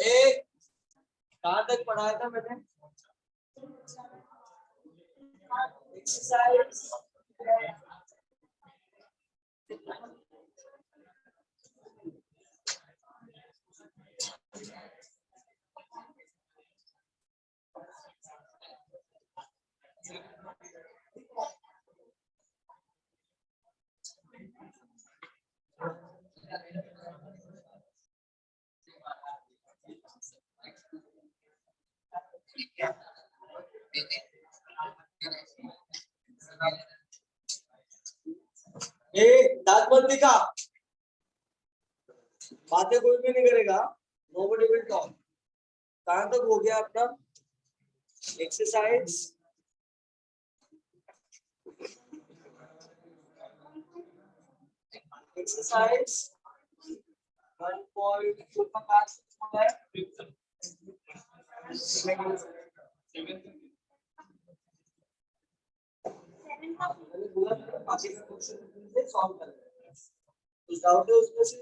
ए कहां तक पढ़ाया था मैंने? एक्सरसाइज ए दांत मत दिखा, बातें कोई भी नहीं करेगा, नोबडी विल टॉक। कहां तक हो गया अपना एक्सरसाइज? एक्सरसाइज 1.2 का क्लास है। सॉल्व कर कुछ डाउट है उसमें से?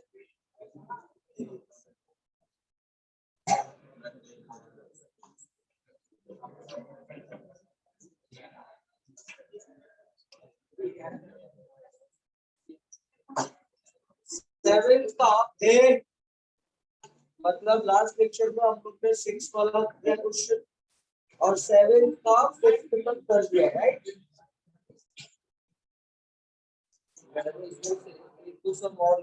सेवेंथ का ए मतलब लास्ट लेक्चर में हम लोग ने 6 वाला किया क्वेश्चन और 7 का फिफ्थ तक कर दिया, राइट? तो सब और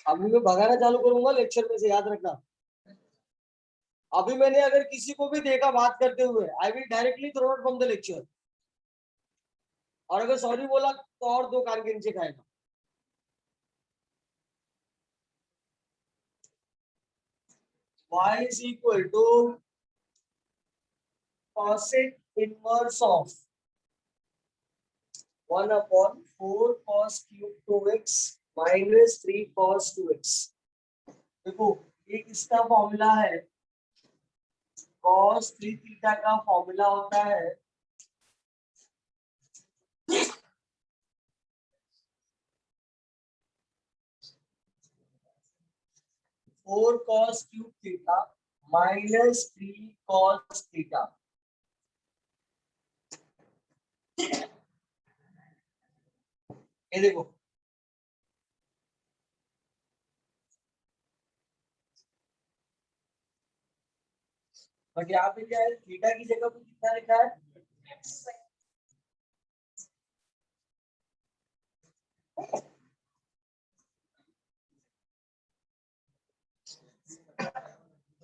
अभी मैं भगाना चालू करूंगा लेक्चर में से, याद रखना। अभी मैंने अगर किसी को भी देखा बात करते हुए, I will directly throw out from the lecture. और अगर सॉरी बोला तो और 2 कान के नीचे खाएगा। y is equal to cosec inverse of 1 upon 4 cos cube 2x minus 3 cos 2x। देखो ये किसका फॉर्मूला है? cos 3 थीटा का फॉर्मूला होता है 4 cos cube theta minus 3 cos theta. ये देखो बट यहाँ पे क्या है, थीटा की जगह पे कितना लिखा है?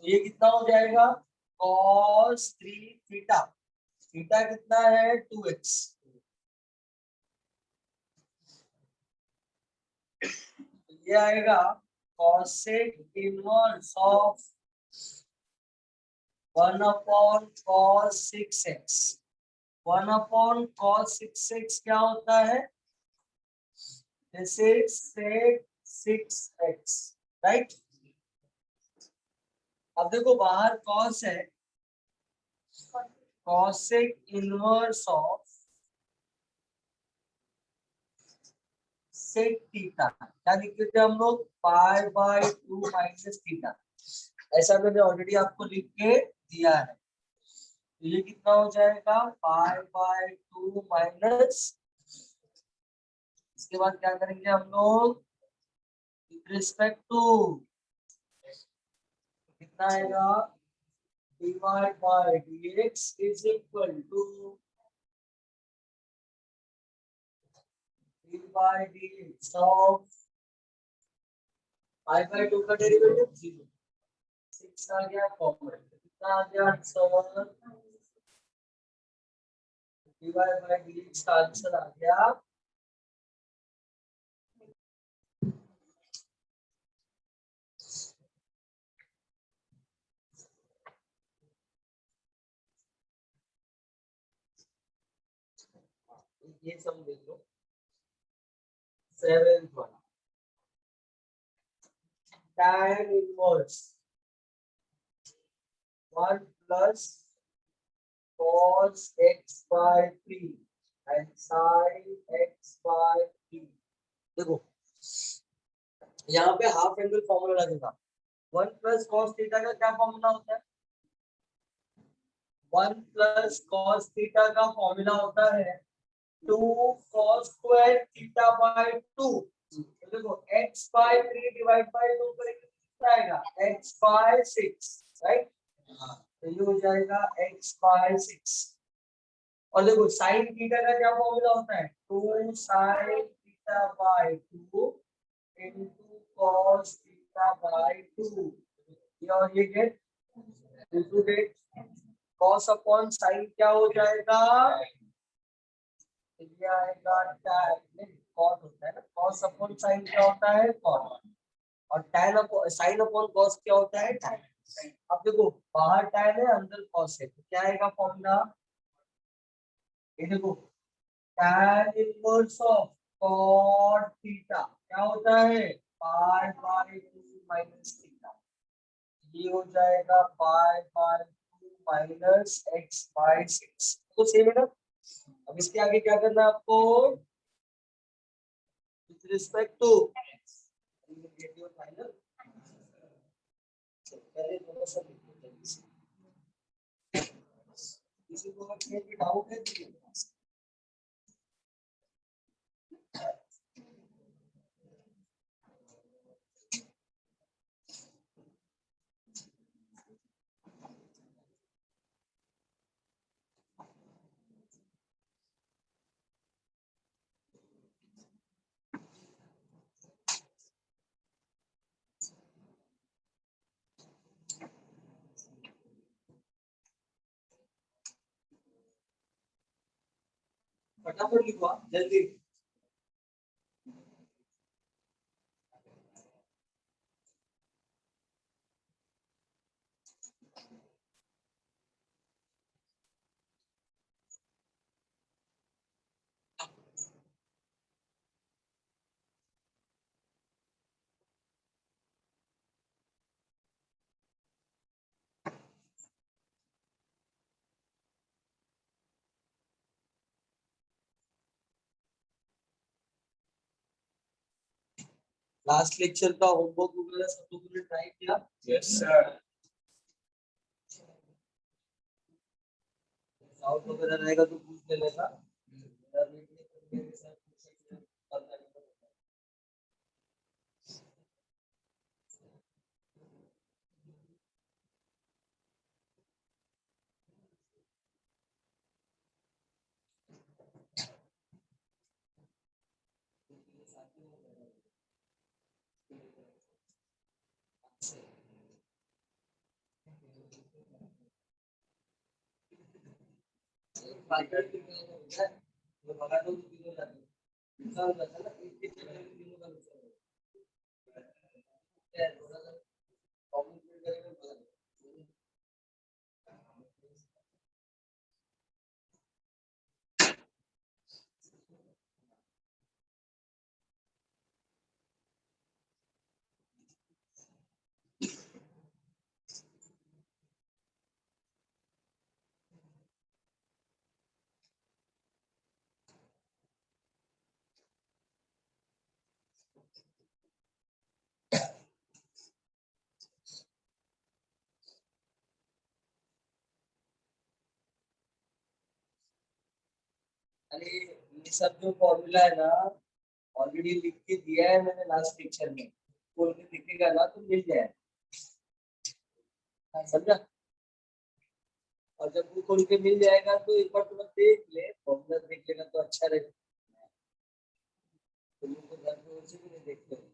ये कितना हो जाएगा? cos 3 थीटा, थीटा कितना है? 2x। ये आएगा cosec inverse of 1 upon cos 6x। 1 upon cos 6x क्या होता है? This is sec 6x, right? अब देखो बाहर cos है, cosec inverse of sec theta क्या लिखते थे हम लोग? पाई बाय 2 माइनस थीटा। ऐसा मैंने ऑलरेडी आपको लिख के दिया है। तो ये कितना हो जाएगा? पाई बाय 2 माइनस, इसके बाद क्या करेंगे हम लोग? विद रिस्पेक्ट टू कितना आएगा? dy by dx is equal to d by dx of pi by 2 का डेरिवेटिव 0। 6 आ गया कॉमन, कितना आ गया आंसर? dy by dx का आंसर आ गया ये सब देख लो, 7th वाला tan inverse 1 plus cos x by 3 and sin x by 3। देखो यहाँ पे हाफ एंगल फॉर्मूला लगेगा। 1 प्लस कॉस थीटा का क्या फॉर्मूला होता है? 1 प्लस कॉस थीटा का फॉर्मूला होता है 2 cos स्क्वायर थीटा बाय 2। तो देखो x बाय 3 डिवाइड बाय 2 करेंगे तो कितना आएगा? x by 6, right? हाँ, तो ये हो जाएगा x बाय 6। और देखो sin थीटा का क्या फॉर्मूला होता है? 2 sin theta by 2 into cos theta by 2। ये और ये get into get cos upon sin क्या हो जाएगा? ये आएगा tan, cos होता है ना, cos अपॉन sin क्या होता है? cos। और tan upon sin upon cos क्या होता है? tan। अब देखो बाहर tan है अंदर cos है, तो क्या आएगा फॉर्मूला? ये देखो tan inverse of cot theta क्या होता है? Pi by 2 minus theta. ये हो जाएगा pi by 2 minus x by 6। तो सेम है ना? अब इसके आगे क्या करना है आपको? विथ रिस्पेक्ट टू फाइनल, पहले दोनों सब लिख लेते हैं। किसी को अगर कोई डाउट है तो फटाफट लिखो आप जल्दी। लास्ट लेक्चर का होमवर्क वगैरह सब लोगों ने ट्राई किया? Yes sir. डाउट वगैरह रहेगा तो पूछ लेने का। अरे ये सब जो फॉर्मूला है ना ऑलरेडी लिख के दिया है मैंने लास्ट लेक्चर में, खोल के लिखेगा ना तो मिल जाए, समझा? और जब वो खोल के मिल जाएगा तो एक बार तुम देख ले, फॉर्मूला देख लेगा तो अच्छा रहेगा। तुम लोग को घर में उसे भी नहीं देखते हो।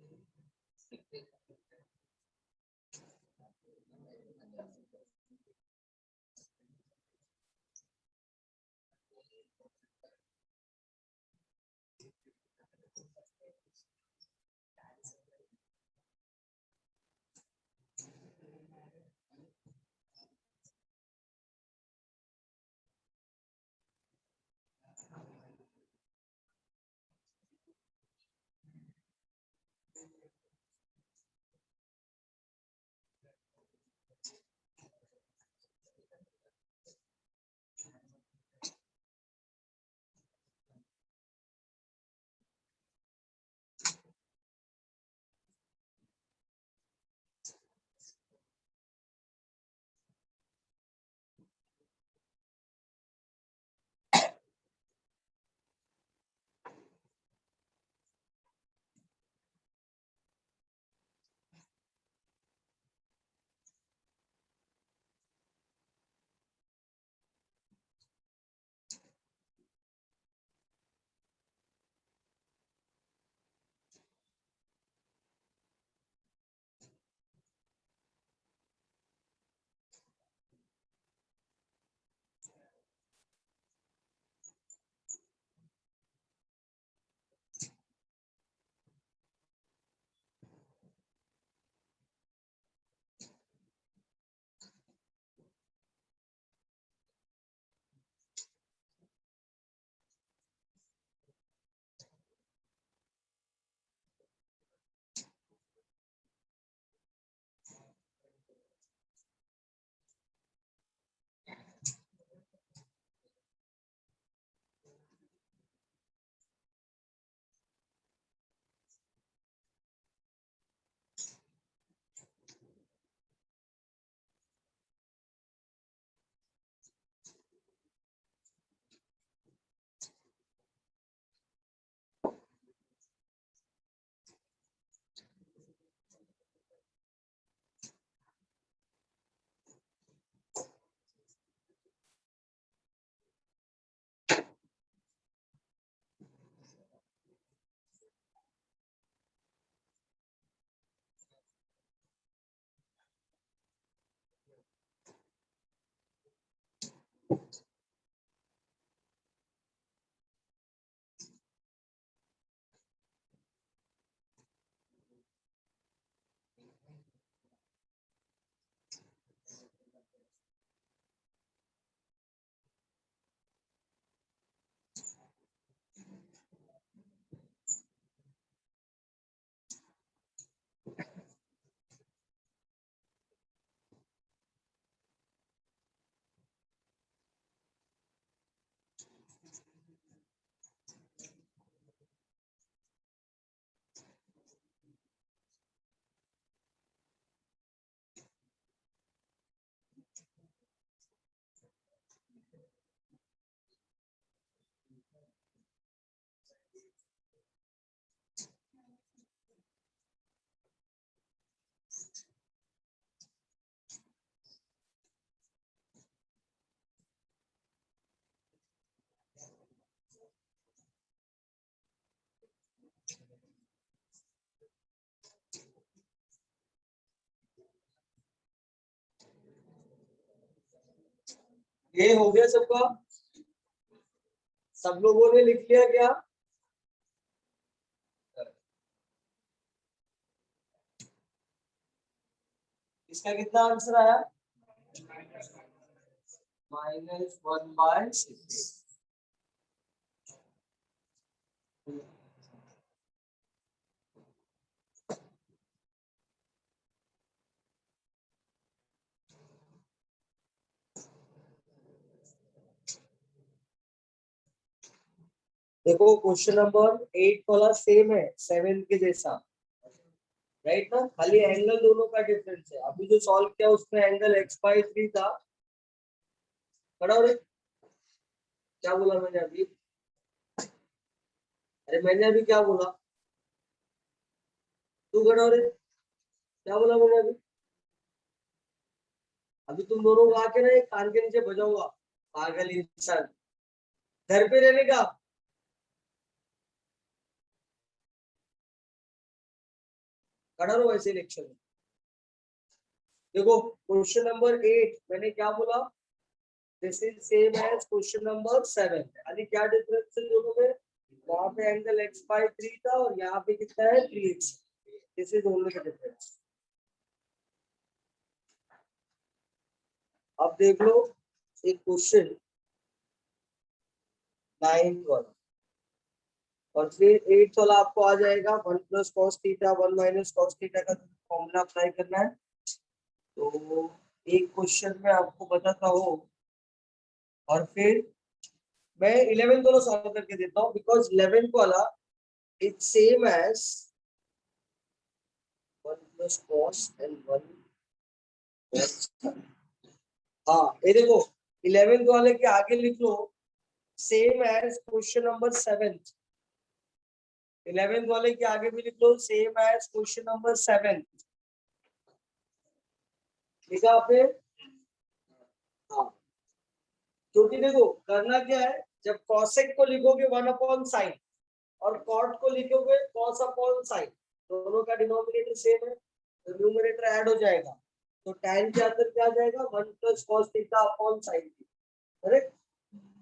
ये हो गया सबका? सब लोगों ने लिख लिया क्या? इसका कितना आंसर आया? -1/6। देखो क्वेश्चन नंबर 8 वाला सेम है 7 के जैसा, राइट ना? खाली एंगल दोनों का डिफरेंस है। अभी जो सॉल्व किया उसमें एंगल x/3 था। खड़ा हो रे, क्या बोला मैंने अभी? अरे मैंने अभी क्या बोला? तू खड़ा हो रे, क्या बोला मैंने अभी? अभी तुम दोनों को आके ना एक कान के नीचे बजाऊंगा, पागल इंसान। घर पे रहने का। खड़ा रहो वैसे लेक्चर में। देखो क्वेश्चन नंबर 8 मैंने क्या बोला? This is same as question number 7। अभी क्या डिफरेंस है दोनों में? वहां पे एंगल x/3 था और यहाँ पे कितना है 3x। This is only the difference. अब देख लो एक क्वेश्चन 9 वाला और फिर 8 वाला आपको आ जाएगा 1 + cos θ 1 - cos θ का फॉर्मूला अप्लाई करना है। तो एक क्वेश्चन में आपको बताता हूँ और फिर मैं 11 वाला सॉल्व करके देता हूँ बिकॉज 11 वाला it's same as 1 + cos and 1 cos। हाँ ये देखो 11 वाले के आगे लिख लो सेम एज क्वेश्चन नंबर 7। 11 वाले के आगे भी लिख लो सेम एज क्वेश्चन नंबर 7। लिखा आपने? हाँ, क्योंकि देखो करना क्या है, जब कॉसेक को लिखोगे 1/sin और कॉट को लिखोगे cos/sin, दोनों का डिनोमिनेटर सेम है तो न्यूमरेटर ऐड हो जाएगा। तो tan के अंदर क्या आ जाएगा 1 + cos θ/sin, करेक्ट?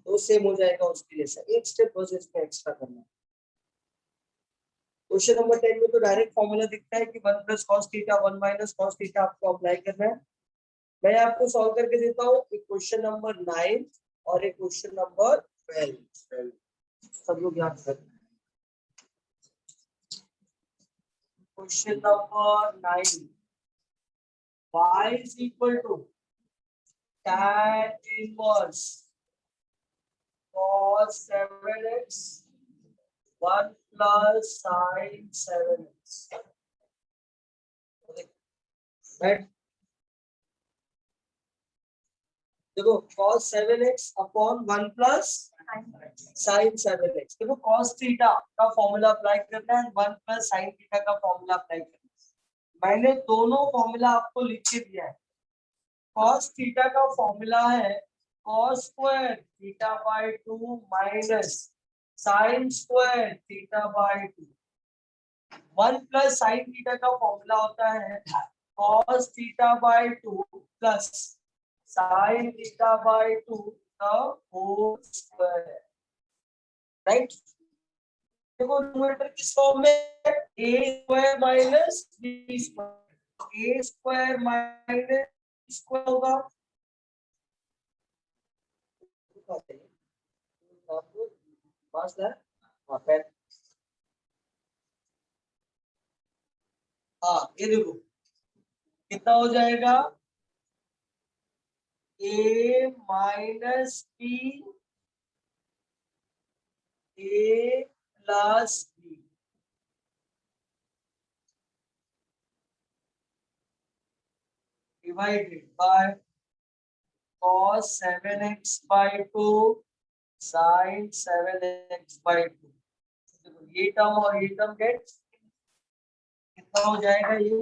तो सेम हो जाएगा उसके जैसा। एक स्टेप बस इसमें एक्स्ट्रा करना है। क्वेश्चन नंबर 10 में तो डायरेक्ट फॉर्मूला दिखता है कि 1 + cos θ 1 - cos θ आपको अप्लाई करना है। मैं आपको सॉल्व करके देता हूँ एक क्वेश्चन नंबर 9 और एक क्वेश्चन नंबर 12। सब लोग याद करें। Question number 9, y is equal to tan inverse cos 7x 1 plus sin 7x। right? देखो cos 7x upon 1 plus sin 7x। देखो cos थीटा का फॉर्मूला अप्लाई करना है 1 प्लस sin थीटा का फॉर्मूला अप्लाई करना है। मैंने दोनों फॉर्मूला आपको लिख के दिया है। cos थीटा का फॉर्मूला है cos square theta by 2 minus sin square theta by 2। 1 plus sin theta का फॉर्मूला होता है cos theta by 2 plus sin theta by 2 the whole square, right? देखो न्यूमरेटर किस फॉर्म में a square minus b square, a square minus square होगा, हाँ ये देखो कितना हो जाएगा, a minus b a plus b divided by cos 7x by 2 sin 7x by 2। देखो ये टर्म और ये टर्म गेट कितना हो जाएगा, ये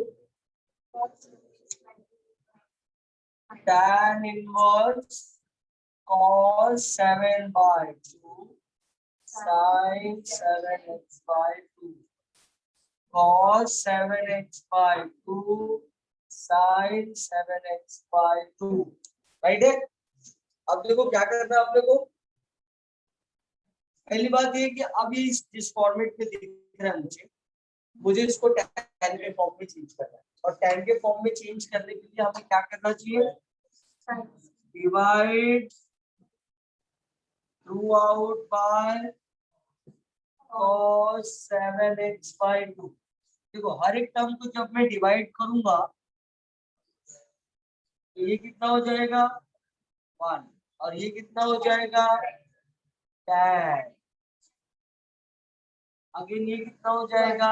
tan inverse cos 7 by 2 sin 7x by 2 cos 7x by 2 sin 7x by 2, right है। अब देखो क्या करना है आप लोगों को, पहली बात ये कि अब ये जिस फॉर्मेट में दिख रहा है मुझे इसको tan के फॉर्म में चेंज करना है, और tan के फॉर्म में चेंज करने के लिए हमें क्या करना चाहिए, divide through out by cos 7x by 2। देखो हर एक टर्म को जब मैं डिवाइड करूंगा तो ये कितना हो जाएगा 1, और ये कितना हो जाएगा tan, अगेन ये कितना हो जाएगा,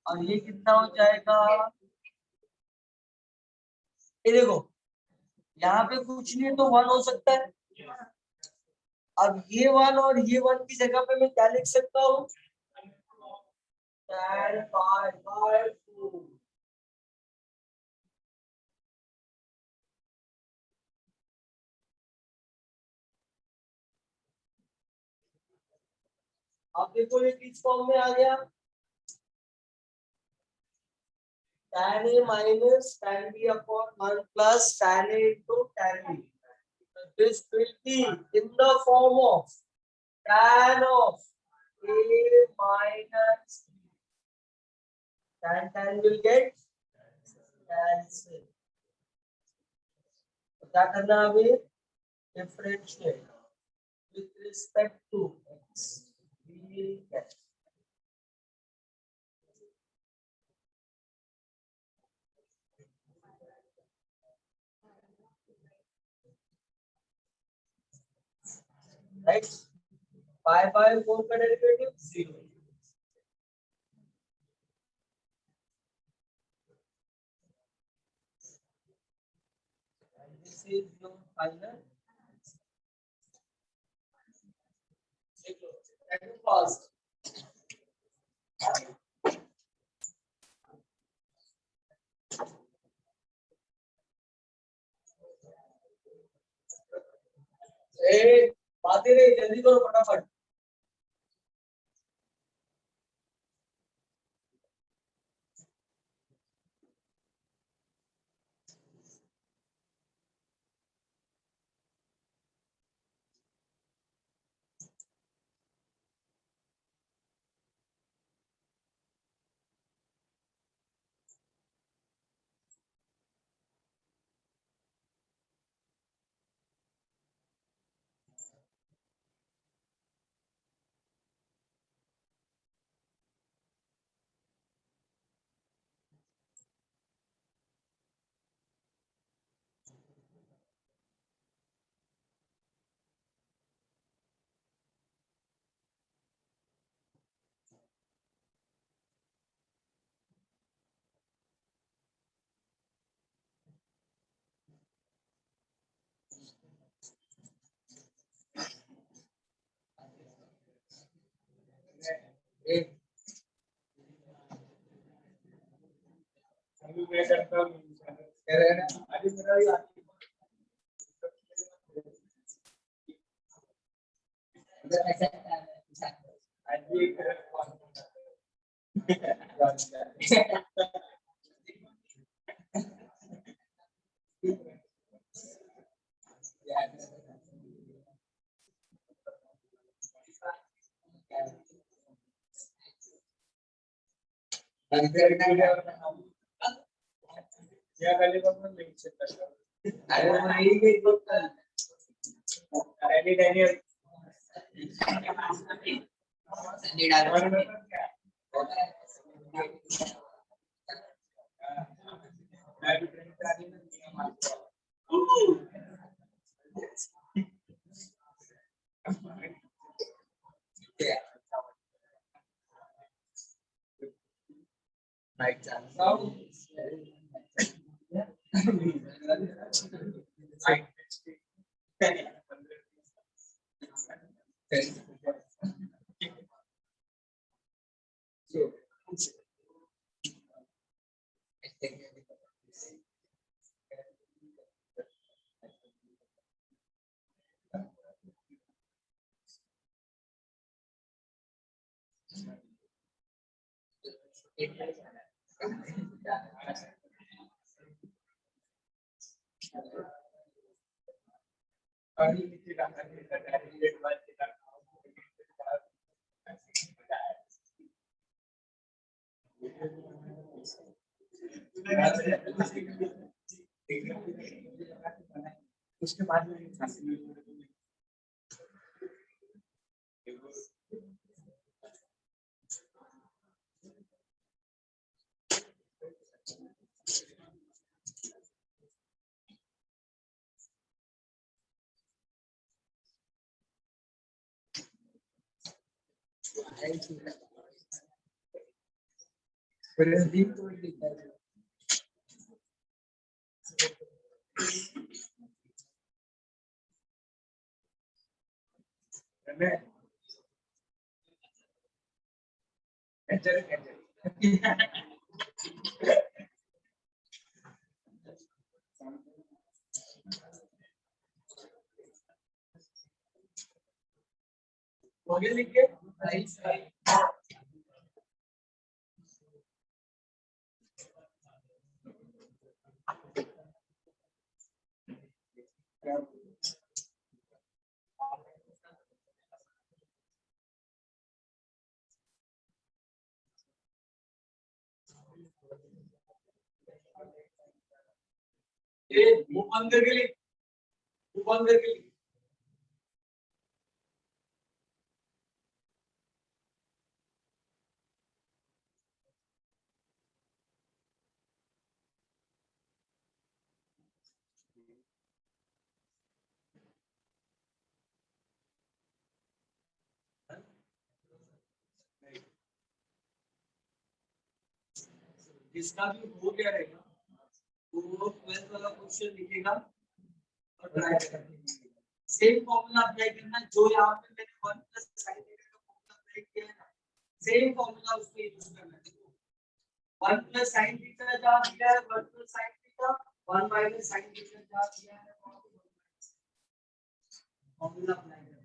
और ये कितना हो जाएगा, ये देखो यहाँ पे कुछ नहीं तो 1 हो सकता है। अब ये 1 और ये 1 की जगह पे मैं क्या लिख सकता हूँ, tan pi by 2। अब देखो ये किस फॉर्म में आ गया, tan a minus tan b upon 1 plus tan a into tan b। This will be in the form of tan of a minus b। tan will get cancel। तो क्या करना है अभी, differentiate with respect to x, we get right, pi by 4 का derivative 0। This is your final past। बातें नहीं, जल्दी करो फटाफट। एक अभी मैं करता हूं, कह रहे हैं अभी मेरा भी उसके बाद में लिख के वो बंद करके लिख, वो बंद करके लिख। जिसका भी हो गया रहेगा वो 12th वाला क्वेश्चन लिखेगा और ट्राई करेगा। सेम फॉर्मूला अप्लाई करना है जो यहाँ पे मैंने 1 प्लस साइन थीटा का फॉर्मूला अप्लाई किया है ना, सेम फॉर्मूला उसमें यूज करना है। देखो 1 प्लस साइन थीटा जहाँ दिया है 1 plus sine theta, 1 minus sine theta जहाँ दिया है फॉर्मूला अप्लाई करना है।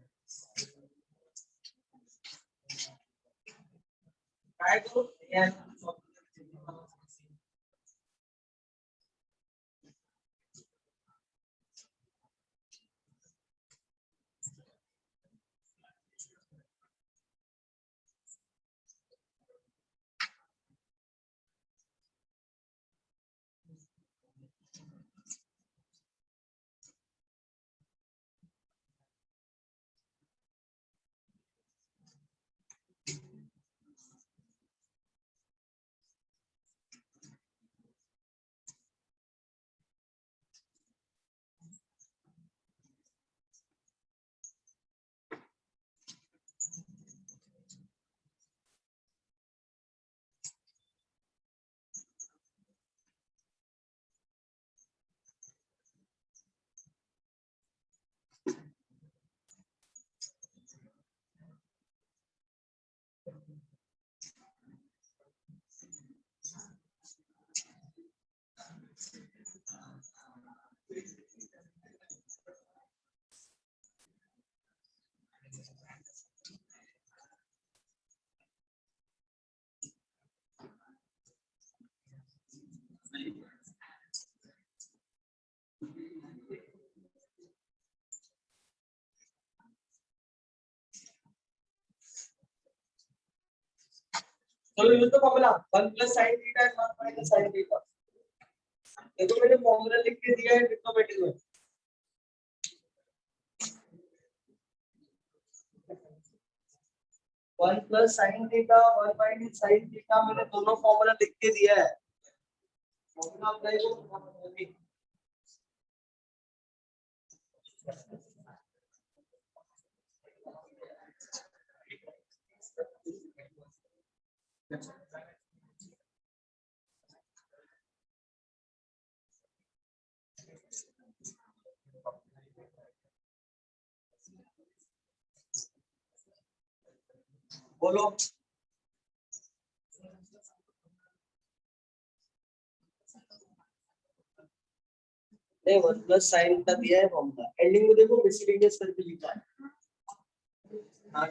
ट्राई करो यार। चलो use the formula 1 plus sin theta and 1 minus sin theta. ये तो मैंने फॉर्मूला लिख के दिया है ट्रिग्नोमेट्री में। One plus sine theta 1 minus sin theta मैंने दोनों फॉर्मूला लिख के दिया है। फॉर्मूला अप्लाई करो। बोलो नहीं 1 प्लस साइन का दिया है फॉर्मूला। एंडिंग में देखो मिसलिनियस करके लिखा है। हाँ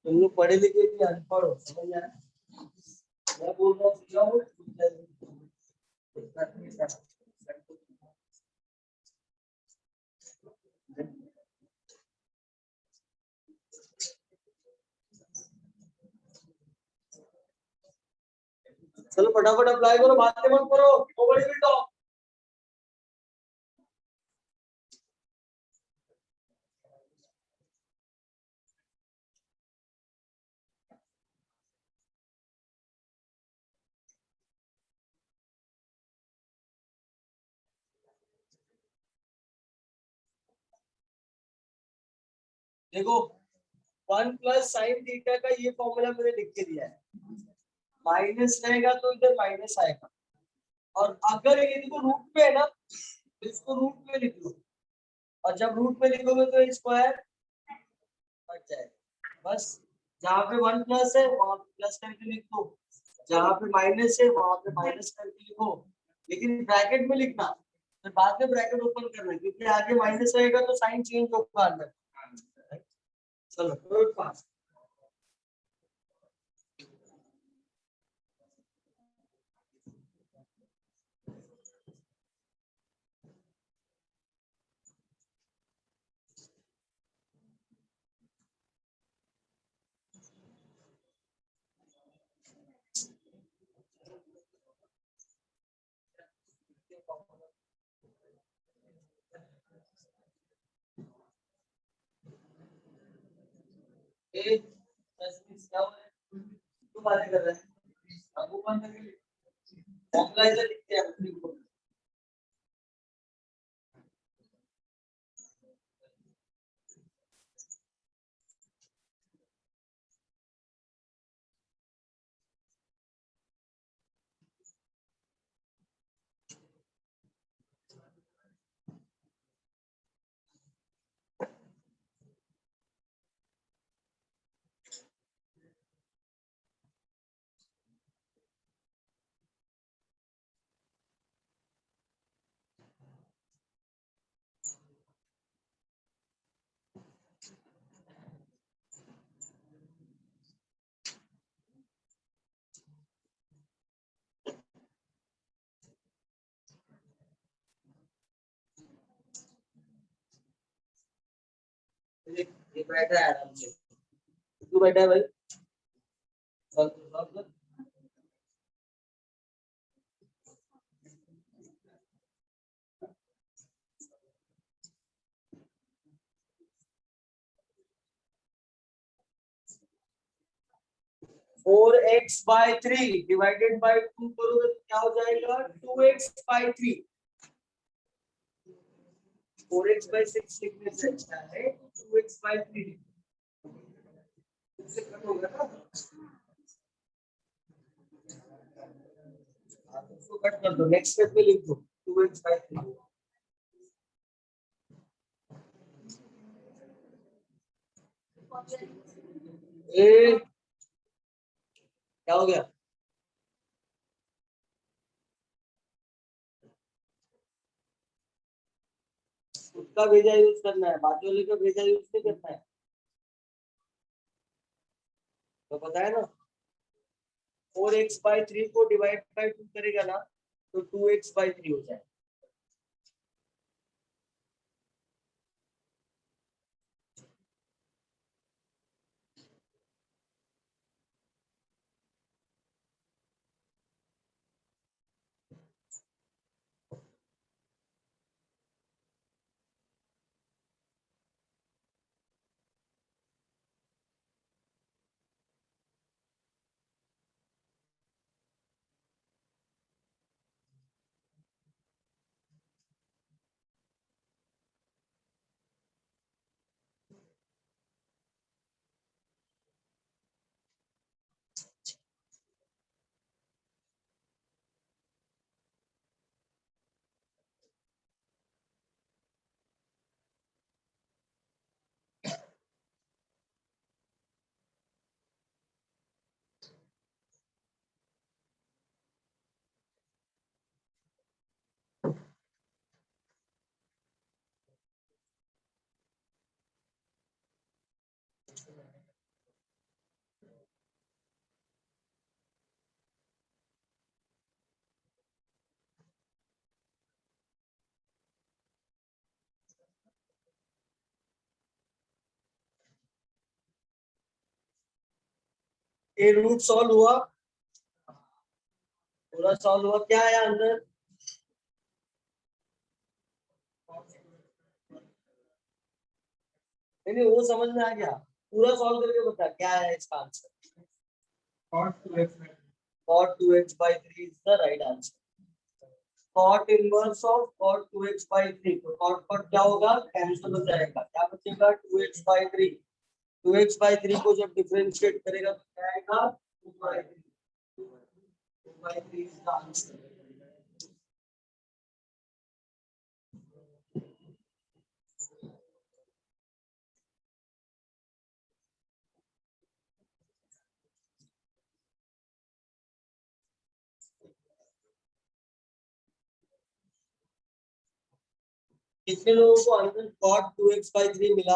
तुम लोग पढ़े लिखे कि अनपढ़ हो समझ आया। मैं बोल रहा हूँ जाओ चलो फटाफट अप्लाई करो बातें मत करो नोबडी विल टॉक। देखो 1 प्लस साइन थीटा का ये फॉर्मूला मैंने लिख के दिया है। माइनस रहेगा तो इधर माइनस आएगा और अगर ये देखो रूट पे है ना तो इसको रूट में लिख लो और जब रूट में लिखोगे तो स्क्वायर बच जाएगा। बस जहाँ पे 1 प्लस है वहां पे प्लस करके लिख दो, जहाँ पे माइनस है वहां पे माइनस करके लिखो, लेकिन ब्रैकेट में लिखना फिर बाद में ब्रैकेट ओपन करना क्योंकि आगे माइनस रहेगा तो साइन चेंज होगा अंदर। चलो थर्ड पास ए क्या हो रहा है तू बातें कर रहा है अब ओपन करके फॉर्मूला इधर लिखते हैं। ये बैठा है आराम से तू बैठा है भाई सॉल्व कर 4x/3 डिवाइडेड बाय 2 करोगे तो क्या हो जाएगा 2x/3। 4x/6 लिखने से अच्छा है 2x/3 इससे कट होगा ना इसको कट कर दो नेक्स्ट स्टेप में लिख दो 2x/3। ए क्या हो गया उसका भेजा यूज करना है बाकी वाले का भेजा यूज नहीं करना है तो पता है ना 4x/3 को डिवाइड बाय 2 करेगा ना तो 2x/3 हो जाएगा। ये रूट सॉल्व हुआ, पूरा सॉल्व हुआ, क्या आया अंदर? नहीं वो समझ में आ गया, पूरा सॉल्व करके बता क्या है इसका answer. cot 2x by 3 is the right answer. cot inverse of cot 2x by 3, तो cot पर क्या होगा, कैंसिल हो जाएगा, क्या बचेगा 2x by 3। 2x by 3 को जब डिफरेंशिएट करेगा तो क्या आएगा 2 by 3। 2 by 3 is the answer. कितने लोगों को आंसर cot 2x by 3 मिला?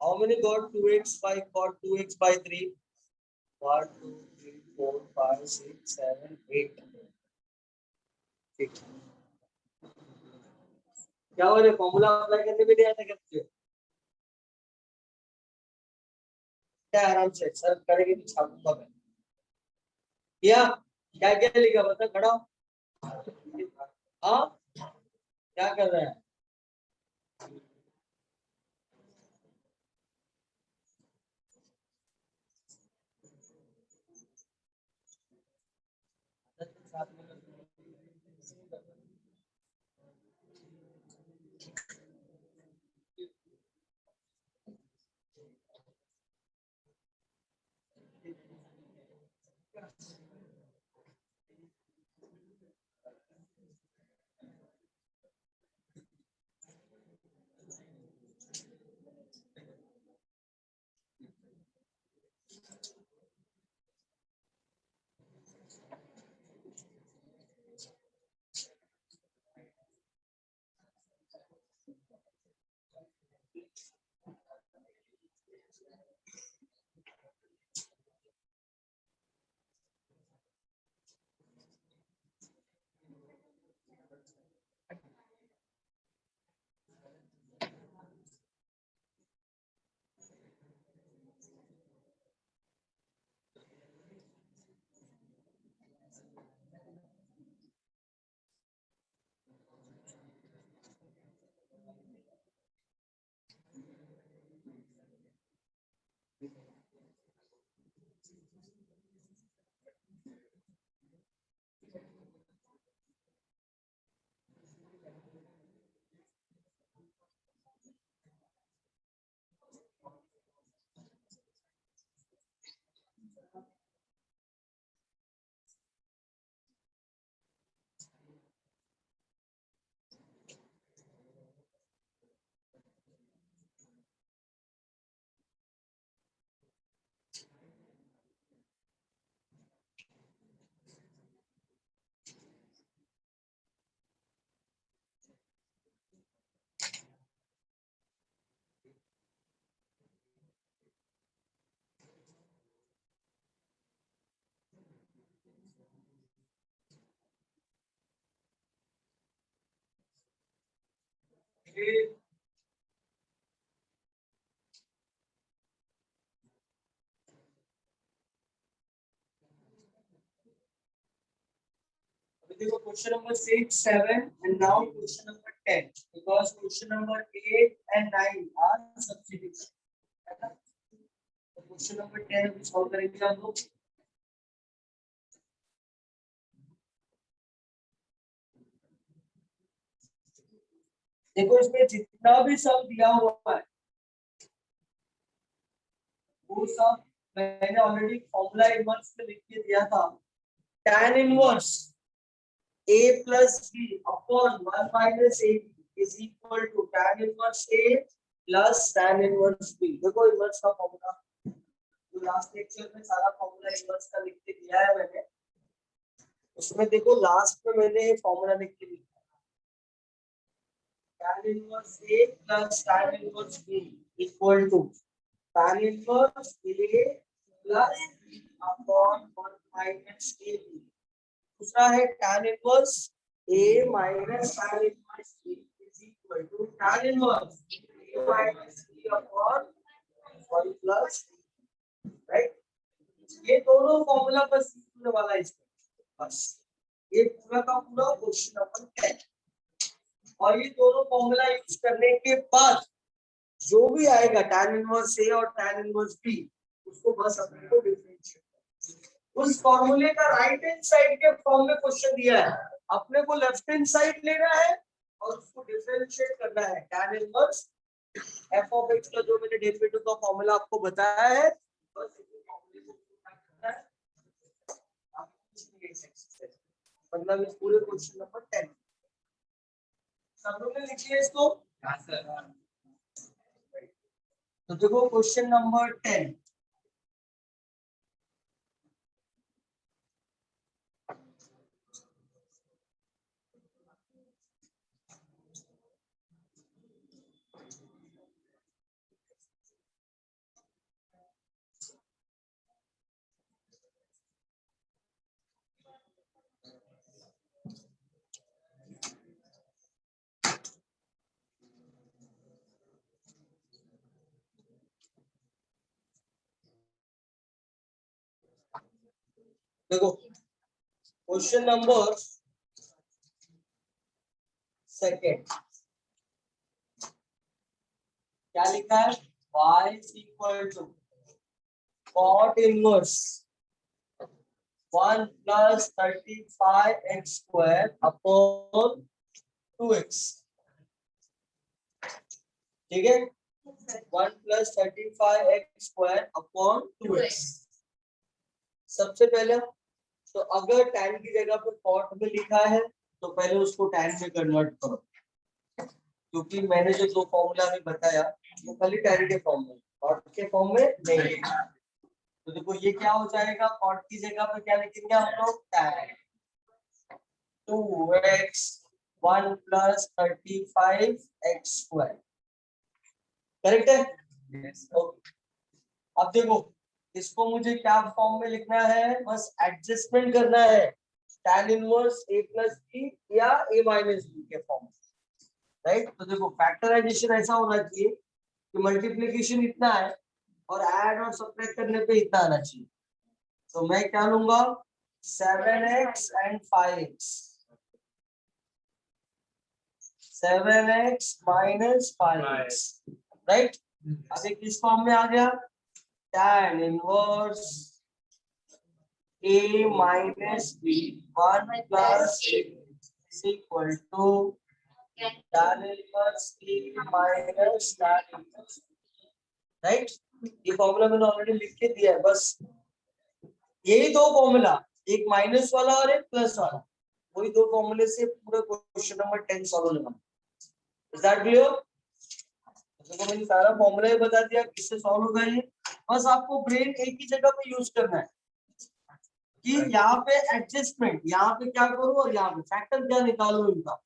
How many got 2x by cot 2x by 3? 1 2 3 4 5 6 7 8 6। क्या हो रहा है, फॉर्मूला अप्लाई करने भी नहीं आता क्या तुझे? क्या आराम से सर करेंगे तो छापूंगा मैं। क्या क्या क्या लिखा बता, खड़ा हो। हाँ क्या कर रहे हैं? Question number 6, 7, and now question number 10. Because question number 8 and 9 are substitutes. तो question number 10 अभी solve करेंगे हम लोग। देखो इसमें जितना भी सम दिया हुआ है वो सब मैंने ऑलरेडी फॉर्मूला इनवर्स में लिख के दिया था। tan inverse a plus b upon 1 minus a is equal to tan inverse a plus tan inverse b। देखो इनवर्स का फॉर्मूला तो लास्ट लेक्चर में सारा फॉर्मूला इनवर्स का लिख के दिया है मैंने, उसमें देखो लास्ट में मैंने फॉर्मूला लिख के दिया tan inverse a plus tan inverse b equal to tan inverse a plus upon 1 minus a b। दूसरा है tan inverse a minus tan inverse b is equal to tan inverse a minus b upon 1 plus b, right? ये दोनों formula बस होने वाला है इसमें, बस ये पूरा का पूरा क्वेश्चन नंबर 10। और ये दोनों फॉर्मूला यूज करने के बाद जो भी आएगा tan इनवर्स ए और tan इनवर्स बी, उसको बस अपने को डिफरेंशिएट, उस फॉर्मूले का राइट हैंड साइड के फॉर्म में क्वेश्चन दिया है, अपने को लेफ्ट हैंड साइड लेना है और उसको डिफरेंशिएट करना है। tan inverse f of x का जो मैंने डेरिवेटिव का फॉर्मूला आपको बताया है, बस इसी फॉर्मूले को करना है। आप कुछ नहीं लिख सकते, मतलब इस पूरे क्वेश्चन नंबर 10 सब लोग ने लिख लिया इसको। हां सर। तो देखो क्वेश्चन नंबर 10, देखो क्वेश्चन नंबर सेकंड क्या लिखा है, y is equal to cot inverse 1 plus 35x square upon 2x, ठीक है, 1 plus 35x square upon 2x। सबसे पहले तो अगर tan की जगह पे cot में लिखा है तो पहले उसको tan में कन्वर्ट करो, क्योंकि मैंने जो दो फॉर्मूला अभी बताया वो खाली tan के फॉर्म में, cot के फॉर्म में नहीं है। तो देखो ये क्या हो जाएगा, cot की जगह पे क्या लिखेंगे हम लोग, tan 2x 1 plus 35x square, correct है। yes. okay. अब देखो इसको मुझे क्या फॉर्म में लिखना है, बस एडजस्टमेंट करना है tan inverse a plus b या a माइनस बी के फॉर्म में, राइट। तो देखो फैक्टराइजेशन ऐसा होना चाहिए कि मल्टीप्लिकेशन इतना है और ऐड और सब्ट्रैक्ट करने पे इतना आना चाहिए। तो मैं क्या लूंगा, 7x and 5x, 7x minus 5x, right. अब एक किस फॉर्म में आ गया, tan inverse a minus b 1 plus is equal to tan inverse a minus tan inverse, right. ये फॉर्मूला मैंने ऑलरेडी लिख के दिया है, बस यही दो फॉर्मूला, एक माइनस वाला और एक प्लस वाला, वही दो फॉर्मूले से पूरा क्वेश्चन नंबर 10 सॉल्व होगा। Is that clear? तो मैंने सारा फॉर्मूला ही बता दिया किससे सॉल्व होगा ये, बस आपको ब्रेन एक ही जगह पे यूज करना है कि यहाँ पे एडजस्टमेंट, यहाँ पे क्या करूं और यहाँ पे फैक्टर क्या निकालूं इनका,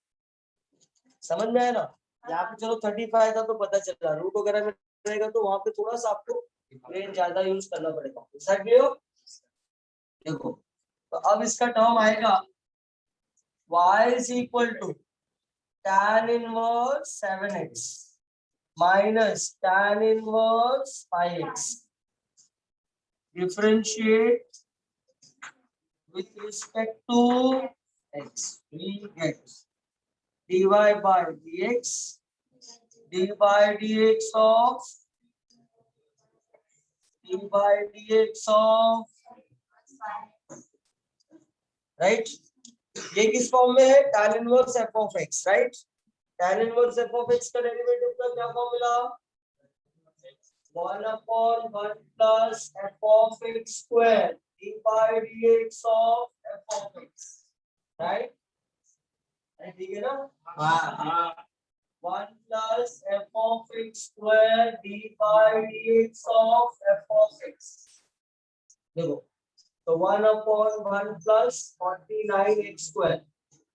समझ में आया ना। यहाँ पे चलो 35 था तो पता चल रहा, रूट वगैरह में रहेगा तो वहां पे थोड़ा सा आपको ब्रेन ज्यादा यूज करना पड़ेगा। Is clear? देखो तो अब इसका टर्म आएगा y is equal to tan inverse 7x minus tan inverse 5x, differentiate with respect to x, we get dy by dx, d by dx of right. ये किस फॉर्म में है, tan inverse f of x, right. tan inverse f of x का derivative का क्या formula, 1/1 plus f of x square d by dx of f of x, right. ठीक है ना, हाँ 1 plus f of x square d by dx of f of x। देखो तो 1/1 plus 49x square,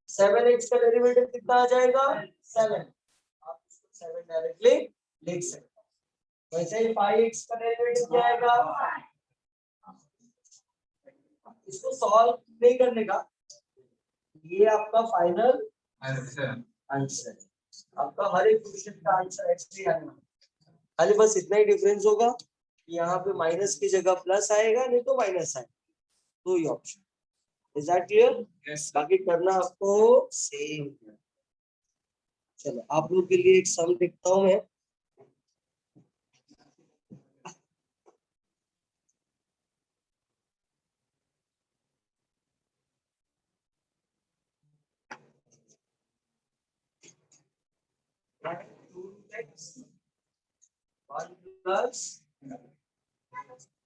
7x का derivative कितना आ जाएगा, 7, आप इसको 7 डायरेक्टली लिख सकते हो। वैसे ही 5x का डेरिवेटिव क्या आएगा, इसको सॉल्व नहीं करने का, ये आपका फाइनल आंसर, आपका हर एक क्वेश्चन का आंसर ऐसे ही आएगा, खाली बस इतना ही डिफरेंस होगा यहाँ पे माइनस की जगह प्लस आएगा, नहीं तो माइनस आएगा, दो ही ऑप्शन। Is that clear? बाकी करना आपको सेम। चलो आप लोग के लिए एक सम लिखता हूँ मैं।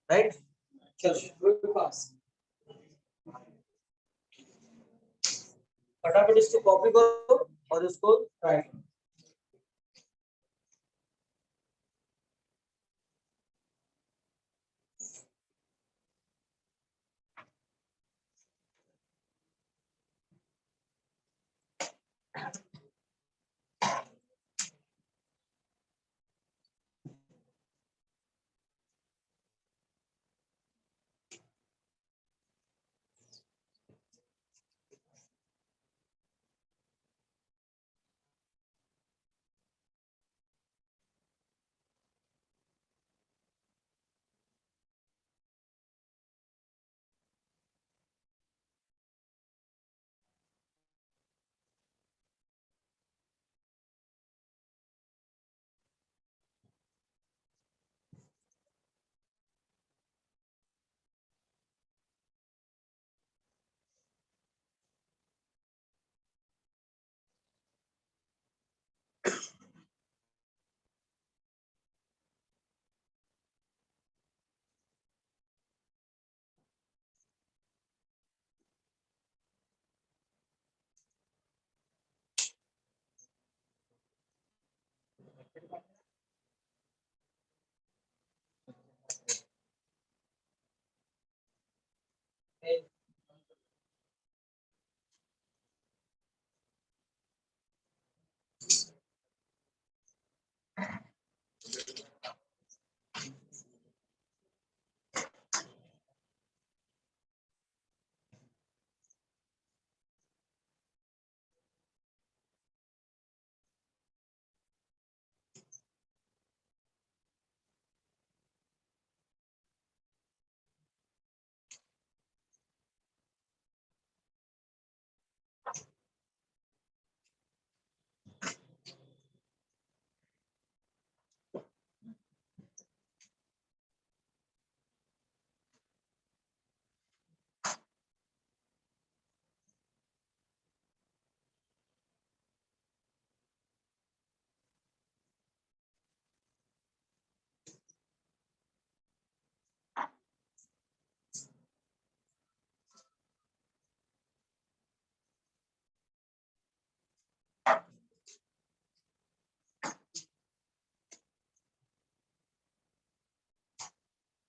राइट, चलो फटाफट इसको कॉपी करो और इसको ट्राई करो।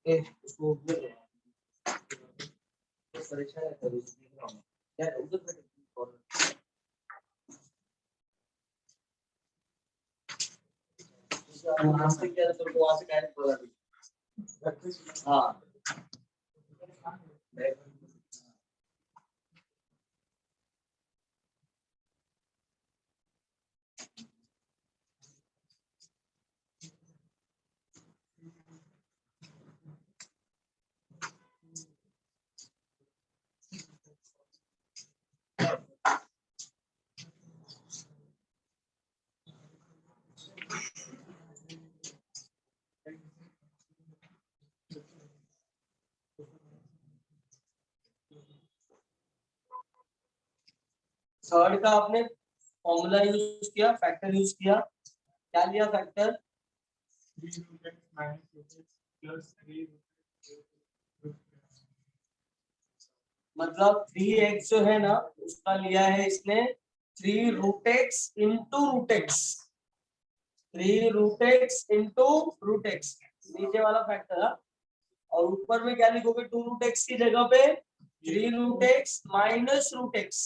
उसको परीक्षा करो क्या उधर वहां से क्या तो वहां से डायरेक्ट बोला हाँ थर्ड का आपने फॉर्मूला यूज किया, फैक्टर यूज किया, क्या लिया फैक्टर? मतलब 3x जो है ना उसका लिया है इसने 3√x into root x, 3√x into root x, नीचे वाला फैक्टर है। और ऊपर में क्या लिखोगे 2√x की जगह पे 3√x minus root x,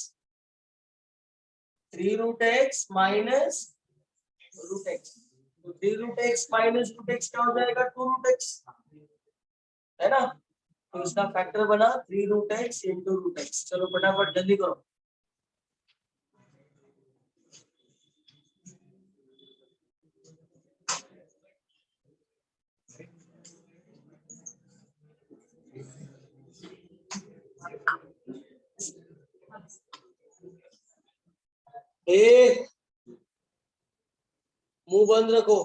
3√x minus root x, तो 3√x माइनस रूट एक्स क्या हो जाएगा 2√x, है ना। तो इसका फैक्टर बना 3√x इंटू रूट एक्स। चलो फटाफट जल्दी करो। ए मुंह बंद रखो।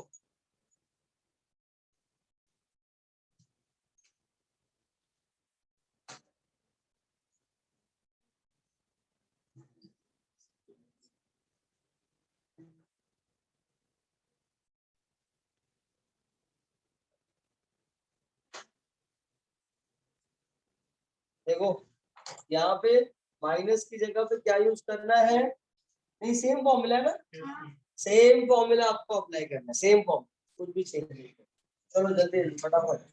देखो यहाँ पे माइनस की जगह पे क्या यूज करना है? नहीं सेम फॉर्मूला है ना, सेम फॉर्मूला आपको अप्लाई करना है, सेम फॉर्मूला, कुछ भी चेंज नहीं करना। चलो जल्दी फटाफट।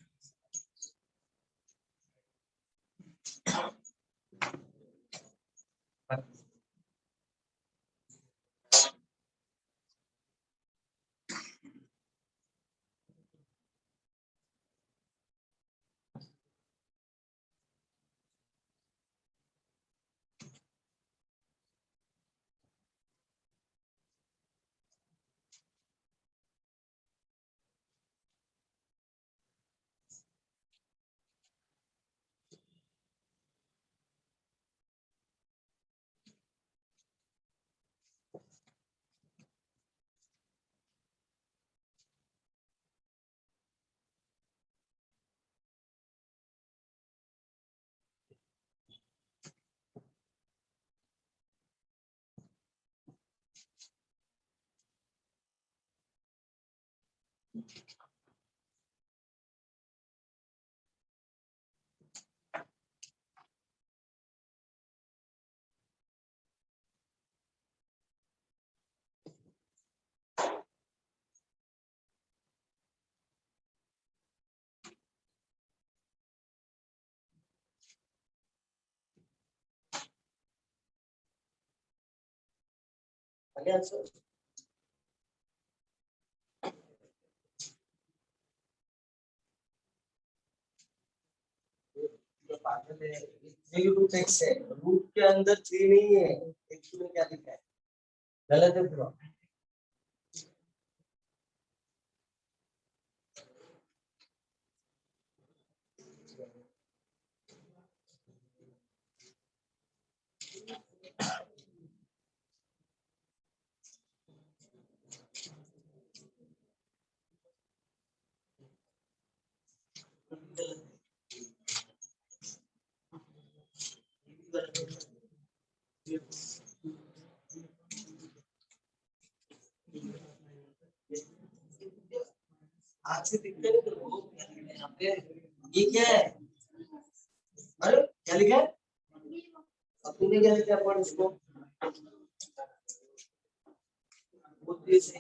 आंसर रूट एक्स है, रूट के अंदर 3 नहीं है, एक्स में क्या लिखा है? गलत है पूरा। आज से दिखते नहीं तो वो यहाँ पे ये क्या है? अरे क्या लिखा है? अब तूने क्या लिखा है? पढ़ इसको। बुद्धि से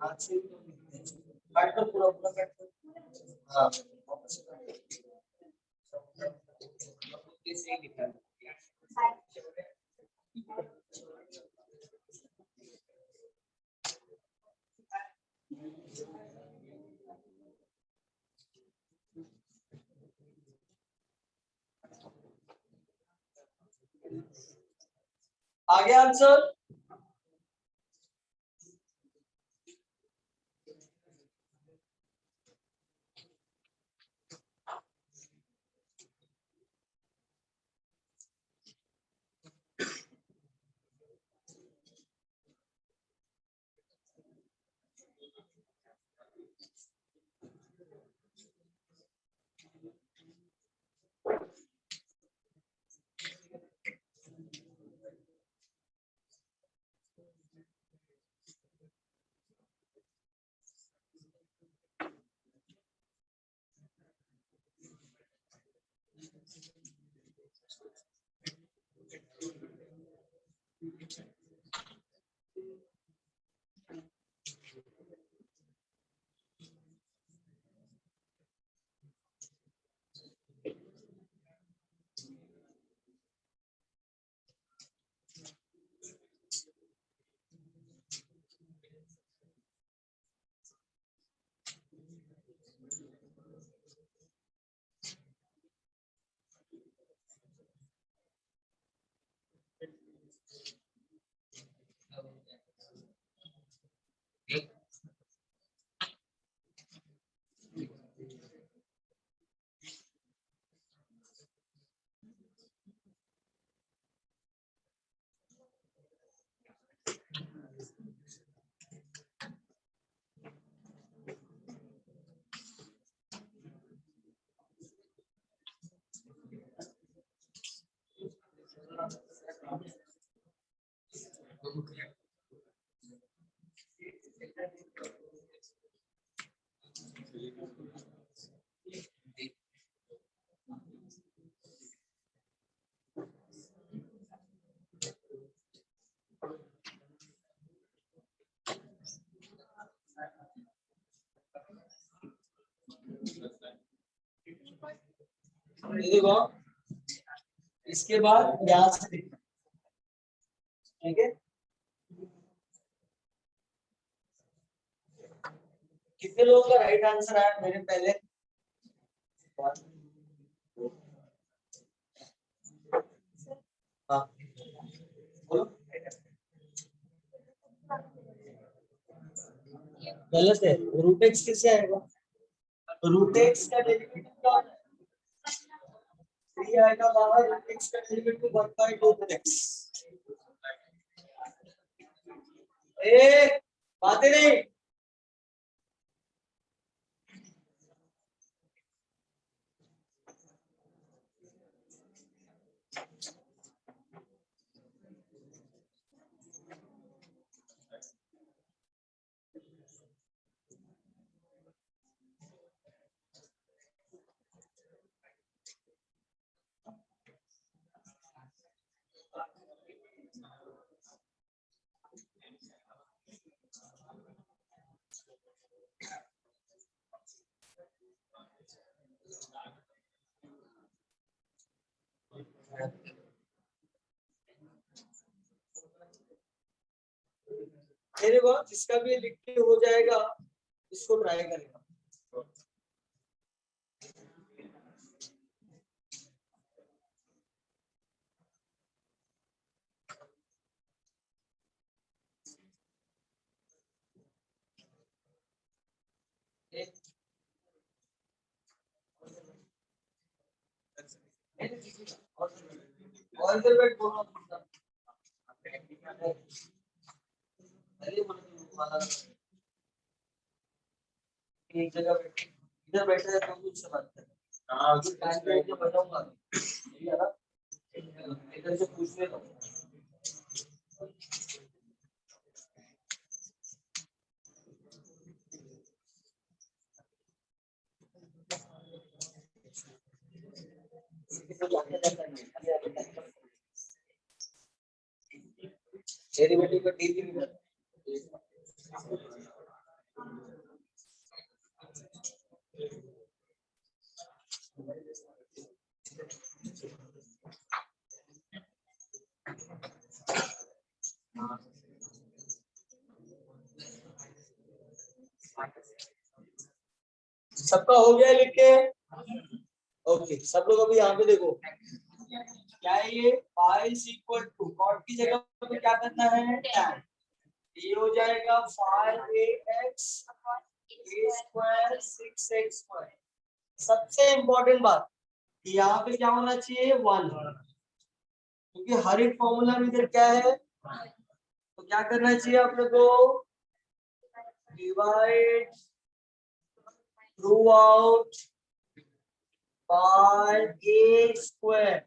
आज से काट कर पूरा पूरा काट कर। हाँ वापस से काट। बुद्धि से ही लिखा है। आगे आंसर। ये देखो इसके बाद यहाँ से लिखना, ठीक है। कितने लोगों का राइट आंसर आया मेरे पहले? हाँ बोलो। गलत है, रूट एक्स किससे आएगा? रूट एक्स का डेरिवेटिव क्या होता है? 3 आएगा बाहर, रूट एक्स का डेरिवेटिव 1/2x। ए बातें नहीं। मेरे को जिसका भी लिख के हो जाएगा इसको ट्राई करेगा। ऑल द वे बोलो। एक जगह बैठे, इधर बैठे हैं तो मुझसे बात करें। हाँ तो टाइम पे आके बताऊंगा, ठीक है ना? इधर से पूछ लेता हूँ। डेरिवेटिव का डी भी सबका हो गया लिख के? ओके सब लोग अभी यहाँ पे देखो क्या है ये pi is equal to cot की जगह पे क्या करना है tan। ये हो जाएगा 5ax a square 6x square. सबसे इंपॉर्टेंट बात यहाँ पे क्या होना चाहिए 1, क्योंकि हर एक फॉर्मूला में इधर क्या है, तो क्या करना चाहिए अपने को divide through out by a square.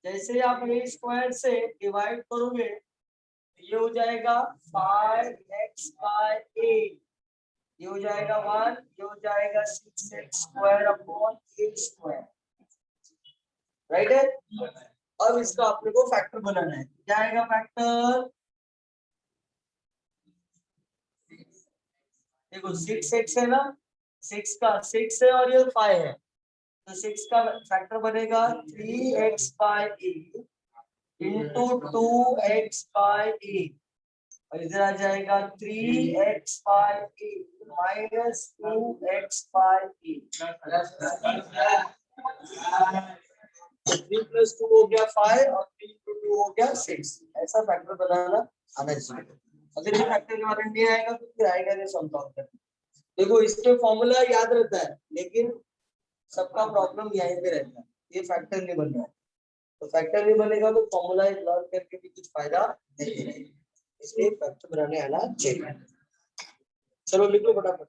जैसे ही आप a स्क्वायर से डिवाइड करोगे ये हो जाएगा 5x/a, ये हो जाएगा 1, ये हो जाएगा 6x square upon a square, right है। अब इसका अपने को फैक्टर बनाना है, क्या आएगा फैक्टर? देखो 6x है ना, 6 का 6 है और ये 5 है, तो 6 का फैक्टर बनेगा 3x/a इंटू 2x/a, और इधर आ जाएगा 3x/a माइनस 2x/a। 3 + 2 हो गया 5 और 3 × 2 हो गया 6। ऐसा फैक्टर बनाना आना चाहिए। अगर ये फैक्टर के बारे में नहीं आएगा तो फिर आएगा नहीं सम सॉल्व करना। देखो इसमें फॉर्मूला याद रहता है लेकिन सबका प्रॉब्लम यहीं पे रहता है, ये फैक्टर नहीं बन रहा है। तो फैक्टर नहीं बनेगा तो फॉर्मूला लर्न करके भी कुछ फायदा नहीं है, इसलिए फैक्टर बनाने आना चाहिए। चलो लिख लो फटाफट।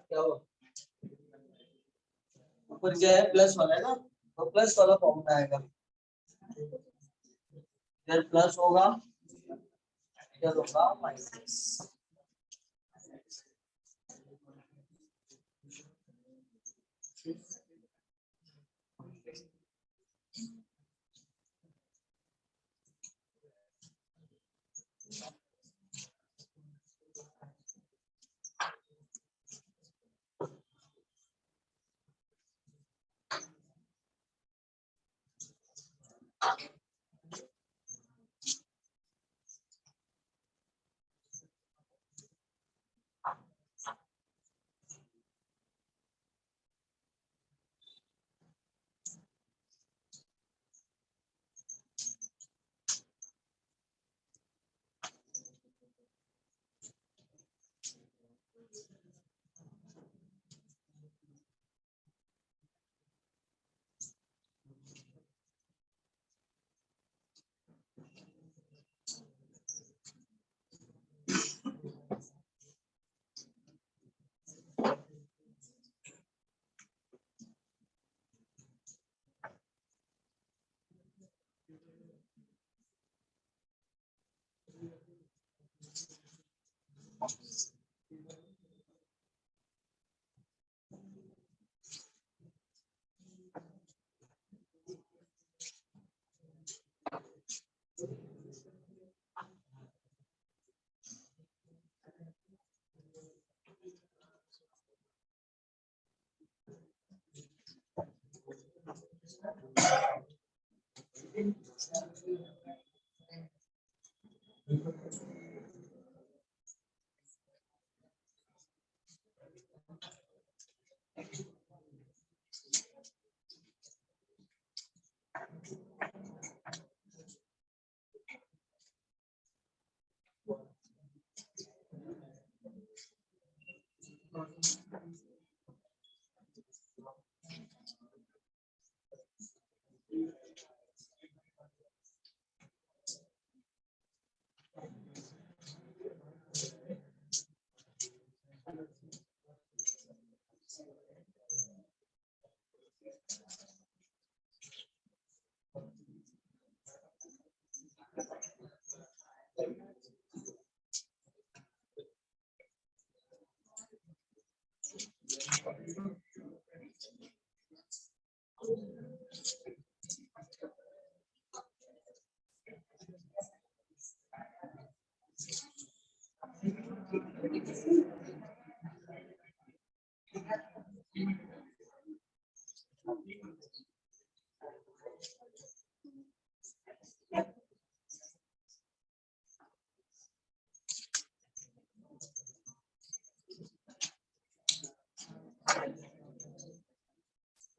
क्या हुआ? ऊपर क्या है? प्लस वाला है ना, तो प्लस वाला फॉर्मूला आएगा। इधर प्लस होगा, इधर होगा माइनस।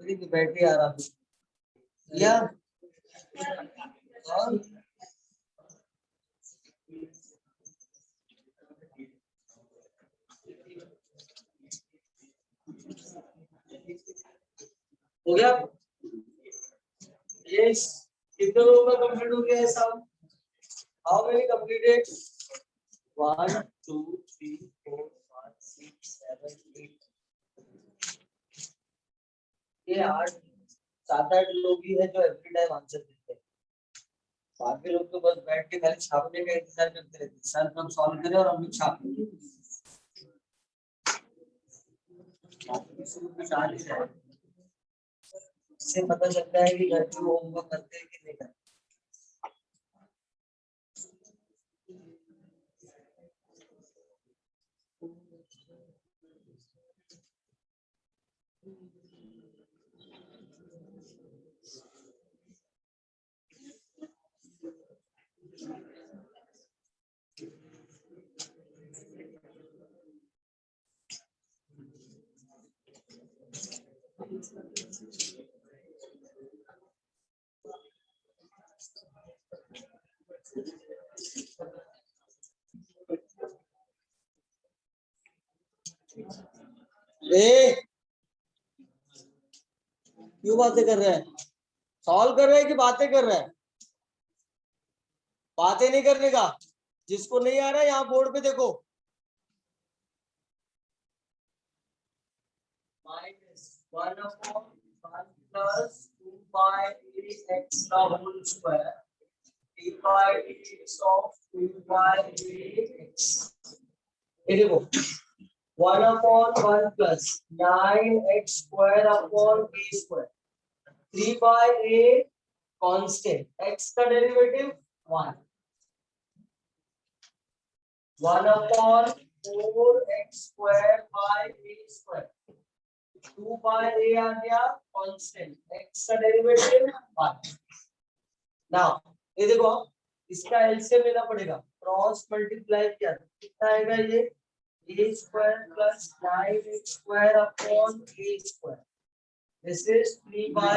बैटरी की बैटरी आ रहा या हो गया। यस, कितने लोगों का कंप्लीट हो गया है सब? How many completed? 1 2 3 4 5 6 7 8 ये 8 7-8 लोग ही है जो एवरी टाइम आंसर देते हैं। बाकी लोग तो बस बैठ के खाली छापने का इंतजार करते रहते हैं, सर कब सॉल्व करे और हम लोग छापेंगे। इससे पता चलता है कि घर पे होमवर्क करते हैं कि नहीं करते। क्यों बातें कर रहे हैं? सॉल्व कर रहे हैं कि बातें कर रहे हैं? बातें नहीं करने का। जिसको नहीं आ रहा है यहाँ बोर्ड पे देखो। ये देखो 1/1 plus 9x square upon a square 3 by a constant x का derivative 1 1/4x square by a square 2 by a आ गया कांस्टेंट x का डेरिवेटिव 1। नाउ ये देखो इसका एलसीएम लेना पड़ेगा, क्रॉस मल्टीप्लाई किया कितना आएगा ये a square plus 9x square upon a square this is 3 by a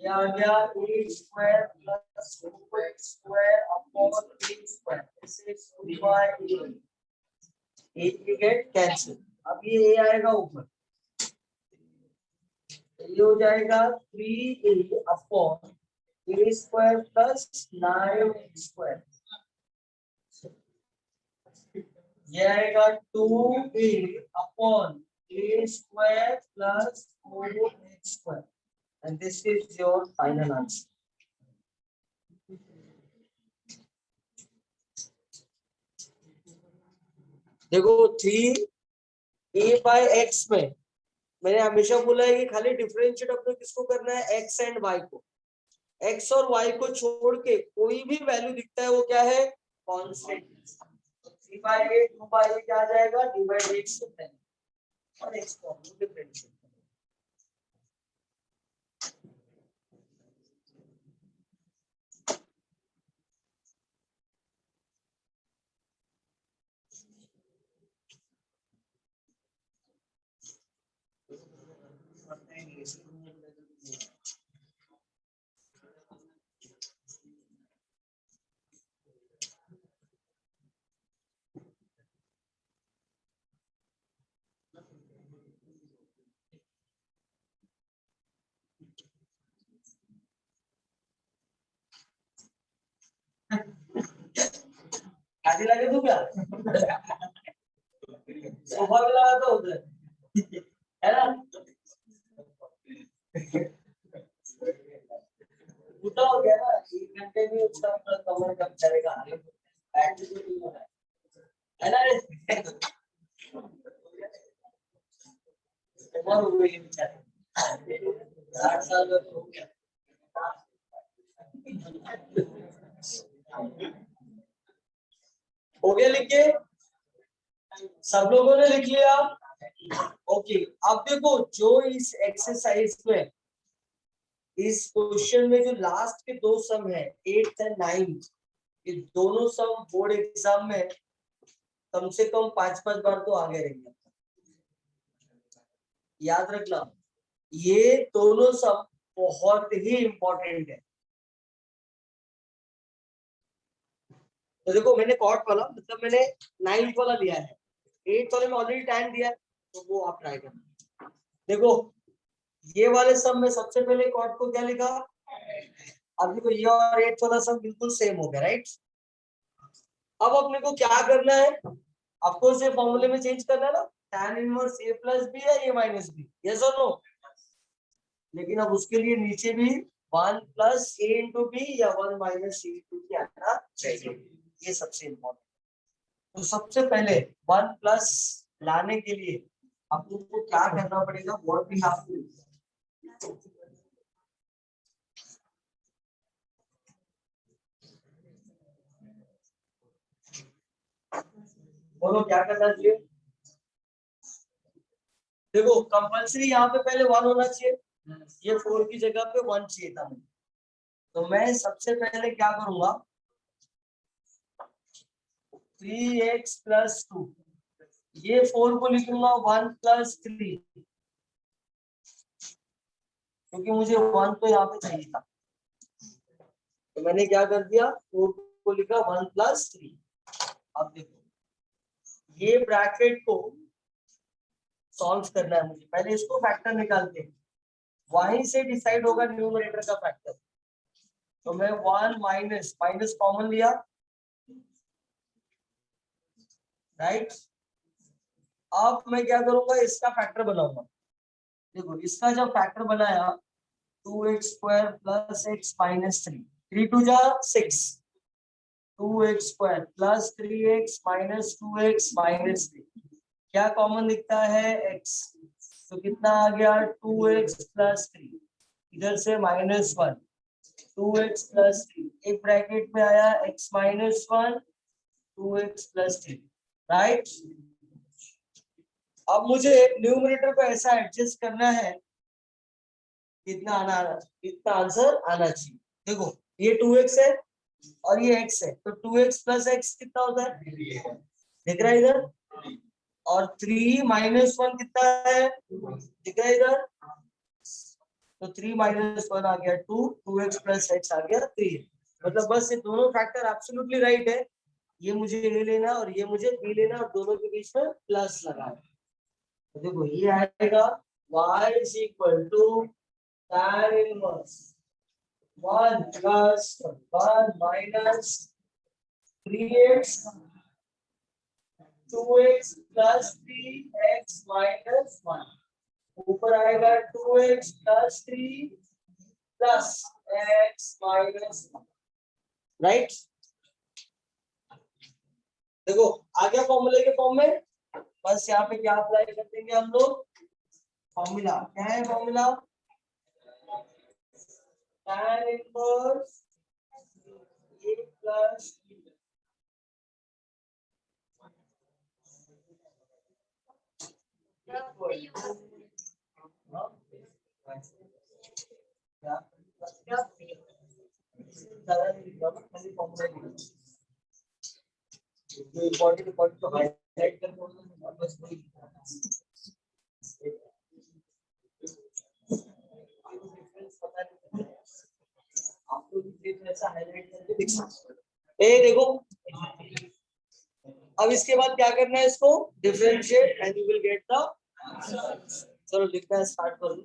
ये आ गया a square plus 2x square upon a square this is 3 by a get cancel. अब ये a आएगा ऊपर, ये हो जाएगा 3a upon a square plus 9x square ये आएगा 2a upon a square plus 4x square and this is your final answer। देखो 3a/x में मैंने हमेशा बोला है कि खाली डिफरेंशिएट अपने किसको करना है, x एंड y को। x और y को छोड़ के कोई भी वैल्यू दिखता है वो क्या है, कांस्टेंट। 3/8 2/8 क्या आ जाएगा, d/x होता है और x को हम डिफरेंशिएट आगे लगे तो क्या सोफा पे लगा तो उधर है ना, उल्टा हो गया ना, 1 घंटे में उसका कमर कब चलेगा है ना रे उम्र हो गई बेचारे 8 साल का हो गया। हो गया लिख के, सब लोगों ने लिख लिया? ओके अब देखो जो इस एक्सरसाइज में इस क्वेश्चन में जो लास्ट के 2 सम है 8th एंड 9th, ये दोनों सम बोर्ड एग्जाम में कम से कम 5-5 बार तो आगे रहेंगे, याद रखना। ये दोनों सब बहुत ही इंपॉर्टेंट है। तो देखो मैंने कॉट वाला मतलब मैंने 9th वाला लिया है, 8th वाले में ऑलरेडी tan दिया है, तो वो आप ट्राई करना। देखो ये वाले सब में सबसे पहले कॉट को क्या लिखा, अब देखो ये और 8th वाला सब बिल्कुल सेम हो गया, राइट। अब अपने को क्या करना है, आपको इसे फॉर्मूले में चेंज करना है ना, tan inverse a plus b या a माइनस बी, यस और नो। लेकिन अब उसके लिए नीचे भी 1 प्लस a इंटू बी या 1 माइनस c इंटू बी आना चाहिए, ये सबसे इम्पोर्टेंट। तो सबसे पहले 1 प्लस लाने के लिए आपको क्या करना पड़ेगा, व्हाट वी हैव टू, बोलो क्या करना चाहिए। देखो कंपल्सरी यहाँ पे पहले 1 होना चाहिए, ये 4 की जगह पे 1 चाहिए था मुझे। तो मैं सबसे पहले क्या करूंगा, 3x प्लस 2, ये 4 को लिखूंगा 1 प्लस 3, क्योंकि मुझे 1 तो यहाँ पे चाहिए था। तो मैंने क्या कर दिया, 4 को लिखा 1 प्लस 3। अब देखो ये ब्रैकेट को सॉल्व करना है मुझे, पहले इसको फैक्टर निकालते हैं, वहीं से डिसाइड होगा न्यूमरेटर का फैक्टर। तो मैं 1 माइनस माइनस कॉमन लिया, राइट। अब मैं क्या करूंगा, इसका फैक्टर बनाऊंगा। देखो इसका जब फैक्टर बनाया, 2x square plus x minus 3, 3 two जा 6, 2x square plus 3x minus 2x minus 3, क्या कॉमन दिखता है, x। तो कितना आ गया, 2x प्लस 3, इधर से माइनस 1, 2x प्लस 3, एक ब्रैकेट में आया x minus 1, 2x plus 3, right. अब मुझे न्यूमरेटर को ऐसा एडजस्ट करना है, कितना कितना आंसर आना चाहिए। देखो ये 2x है और ये x है, तो 2x प्लस x कितना होता है, दिख रहा है इधर। और 3 माइनस 1 कितना है, दिख रहा है इधर। तो 3 माइनस 1 आ गया 2, 2x प्लस x आ गया 3। मतलब बस ये दोनों फैक्टर एब्सोल्युटली राइट है, ये मुझे ए लेना और ये मुझे बी लेना, और दोनों के बीच में प्लस लगाना। तो देखो ये आएगा y is equal to tan inverse 1 plus 1 minus 3x 2x plus 3x minus 1, ऊपर आएगा 2x plus 3 plus x minus 1, right. देखो आ गया फॉर्मूले के फॉर्म में, बस यहाँ पे क्या अप्लाई कर देंगे हम लोग, फॉर्मूला क्या है, formula tan inverse a plus important important तो हाईलाइट कर बस वही। आपको ऐसा हाईलाइट करके दिख सकते हो। ए देखो अब इसके बाद क्या करना है, इसको differentiate and you will get the, चलो लिखना स्टार्ट कर दो।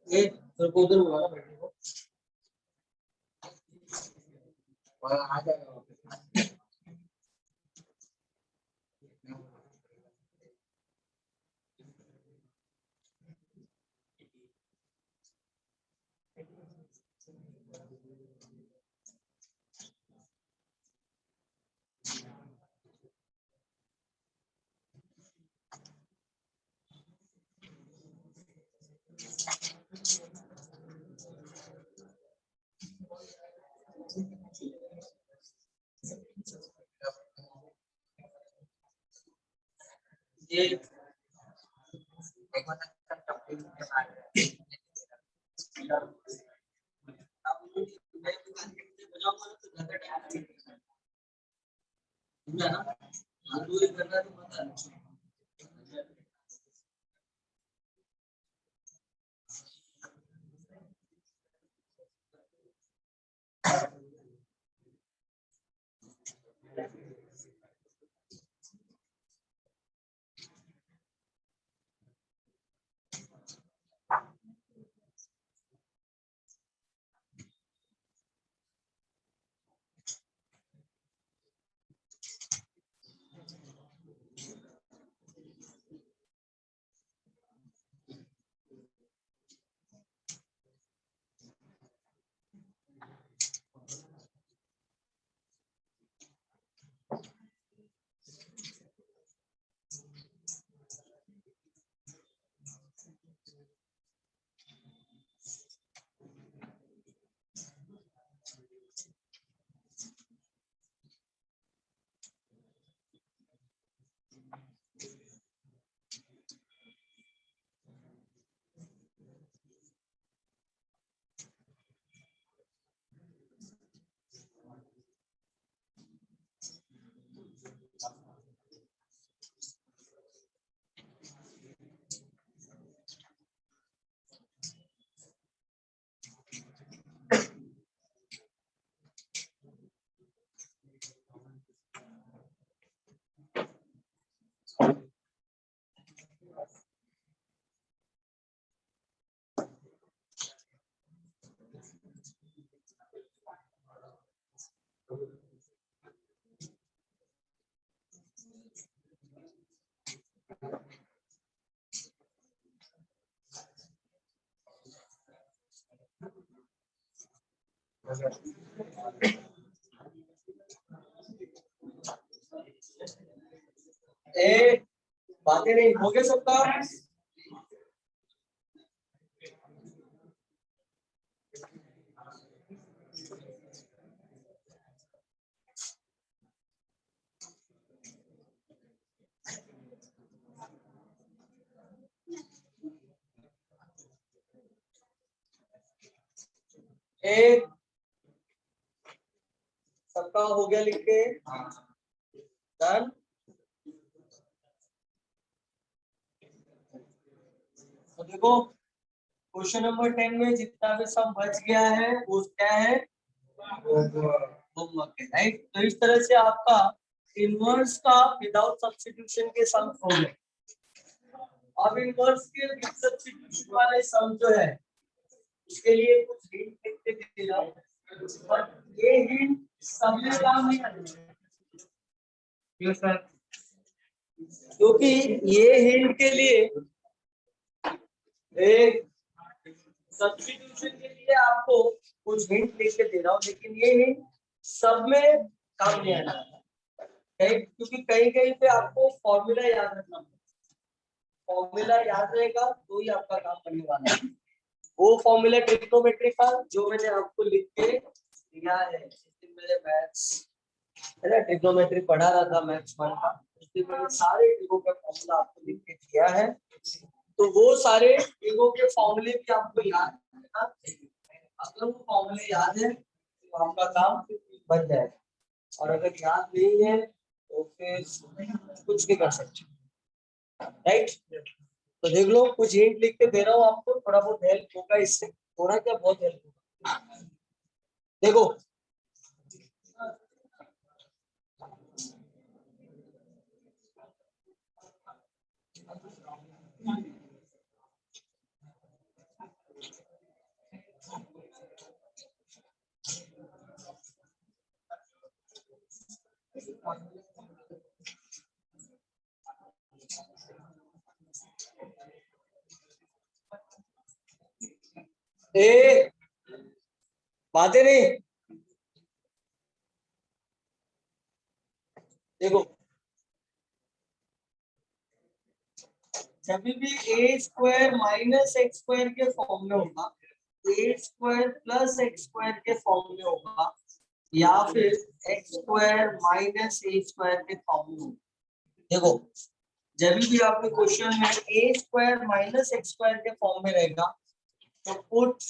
ये तो उधर हुआ ना बैठने को आ जाएगा। ये ए बातें नहीं हो गया सबका। ए सबका हो गया लिख के डन। तो देखो क्वेश्चन नंबर 10 में जितना भी सम बच गया है वो क्या है, होमवर्क है, राइट। तो इस तरह से आपका इनवर्स का विदाउट सब्स्टिट्यूशन के सम हो गए। अब इनवर्स के विद सब्स्टिट्यूशन वाले सम जो है उसके लिए कुछ हिंट लिखते दे रहा हूं, बट ये हिंट सब में काम नहीं करेगा। यस सर, क्योंकि ये हिंट के लिए एक सब्स्टिट्यूशन के लिए आपको कुछ हिंट लिख के दे रहा हूँ, लेकिन ये हिंट सब में काम नहीं आना, क्योंकि कहीं कहीं पे आपको फॉर्मूला याद रखना, फॉर्मूला याद रहेगा तो ही आपका काम करने वाला है। वो फॉर्मूला ट्रिग्नोमेट्री का जो मैंने आपको लिख के दिया है, मेरे मैथ्स है ना, ट्रिग्नोमेट्री पढ़ा रहा था मैथ्स 1 का, उसके मैंने सारे ट्रिगो का फॉर्मूला आपको लिख के दिया है। तो वो सारे ट्रिगो के फॉर्मूले भी आपको याद रखना चाहिए। अगर वो फॉर्मूले याद है तो आपका काम बन जाएगा, और अगर याद नहीं है तो फिर कुछ भी कर सकते, राइट। तो देख लो, कुछ हिंट लिख के दे रहा हूँ आपको, थोड़ा बहुत हेल्प होगा इससे, थोड़ा क्या बहुत हेल्प होगा। देखो ए बातें नहीं, देखो जब भी a square minus x square के फॉर्म में होगा, ए स्क्वायर प्लस एक्स स्क्वायर के फॉर्म में होगा, या फिर x square minus a square के फॉर्म में होगा। देखो जब भी आपके क्वेश्चन में ए स्क्वायर माइनस एक्स स्क्वायर के फॉर्म में रहेगा तो पुट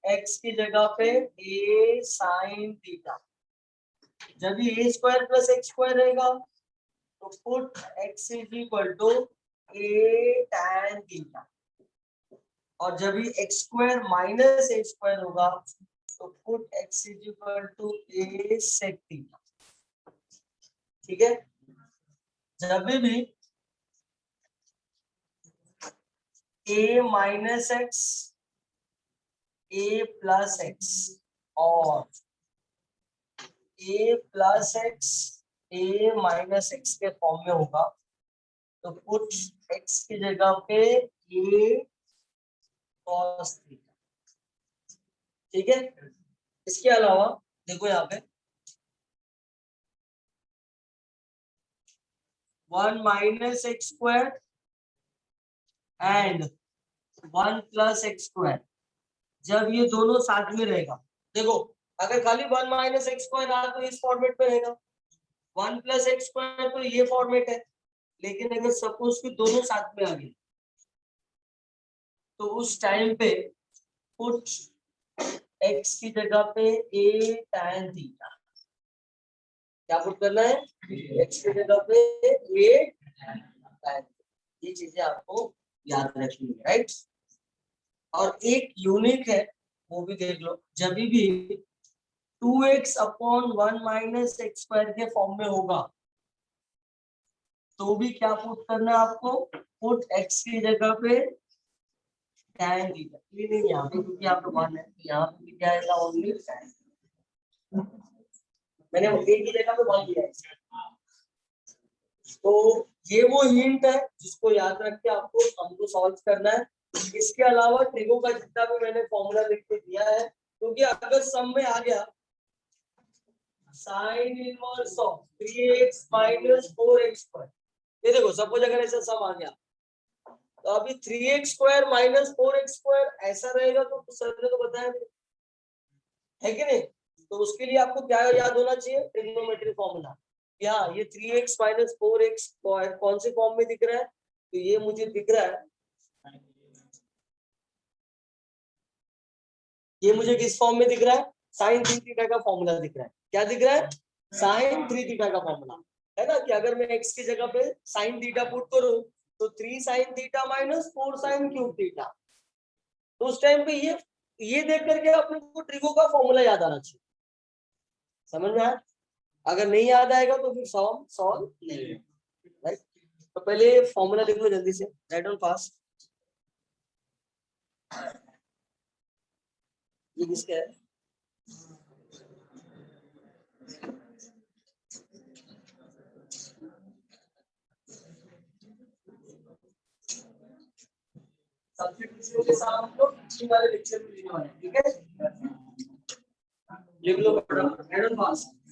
एक्स की जगह पे ए साइन थीटा, जब भी a square plus x square रहेगा तो put x is equal to a tan theta, और जब भी x square minus a square होगा तो put x is equal to a sec theta. ठीक है, जब भी a minus x, a plus x और a plus x, a minus x के फॉर्म में होगा तो पुट एक्स की जगह पे ए cos थीटा। ठीक है, इसके अलावा देखो यहाँ पे 1 minus x square and 1 plus x square, जब ये दोनों साथ में रहेगा, देखो अगर खाली 1 माइनस एक्स स्क्वायर रहा तो इस फॉर्मेट में रहेगा, 1 प्लस एक्स स्क्वायर तो ये फॉर्मेट है, लेकिन अगर सपोज कि दोनों साथ में आ गए तो उस टाइम पे पुट एक्स की जगह पे ए tan थीटा, क्या पुट करना है, एक्स की जगह पे ए tan, ये चीजें आपको याद रखनी है, राइट। और एक यूनिक है वो भी देख लो, जब भी 2x upon 1 minus x square के फॉर्म में होगा तो भी क्या पुट करना है आपको, पुट x की जगह पे tan थीटा, ये नहीं यहाँ पे क्योंकि यहाँ पे 1 है, यहाँ पे क्या आएगा, ओनली tan, मैंने a की जगह पे 1 लिया है। तो ये वो हिंट है जिसको याद रख के आपको सम को सॉल्व करना है। इसके अलावा ट्रिगो का जितना भी मैंने फॉर्मूला लिख के दिया है, क्योंकि अगर सम में आ गया sine inverse of 3x minus 4x square, ये देखो सपोज अगर ऐसा सम आ गया तो अभी 3x square minus 4x square ऐसा रहेगा तो सर ने तो बताया है कि नहीं, तो उसके लिए आपको क्या याद होना चाहिए, ट्रिग्नोमेट्री फॉर्मूला। हाँ, ये 3x माइनस 4x स्क्वायर कौन से फॉर्म में दिख रहा है, तो ये मुझे दिख रहा है, ये मुझे किस फॉर्म में दिख रहा है, साइन 3 थीटा का फॉर्मूला दिख रहा है। क्या दिख रहा है, साइन 3 थीटा का फॉर्मूला, है ना, कि अगर मैं x की जगह पे साइन थीटा पुट करूं तो 3 sine theta minus 4 sine cube theta, तो उस टाइम पे ये देख करके अपने को ट्रिगो का फॉर्मूला याद आना चाहिए। समझ में आया? अगर नहीं याद आएगा तो फिर सॉल्व नहीं, राइट? तो पहले फॉर्मूला देख लो जल्दी से, राइट ऑन फास्ट। ये किसका है? सब्स्टिट्यूशन के साथ हम लोग पिछले वाले लेक्चर में लिखने वाले हैं, ठीक है? लिख लो, राइट ऑन फास्ट।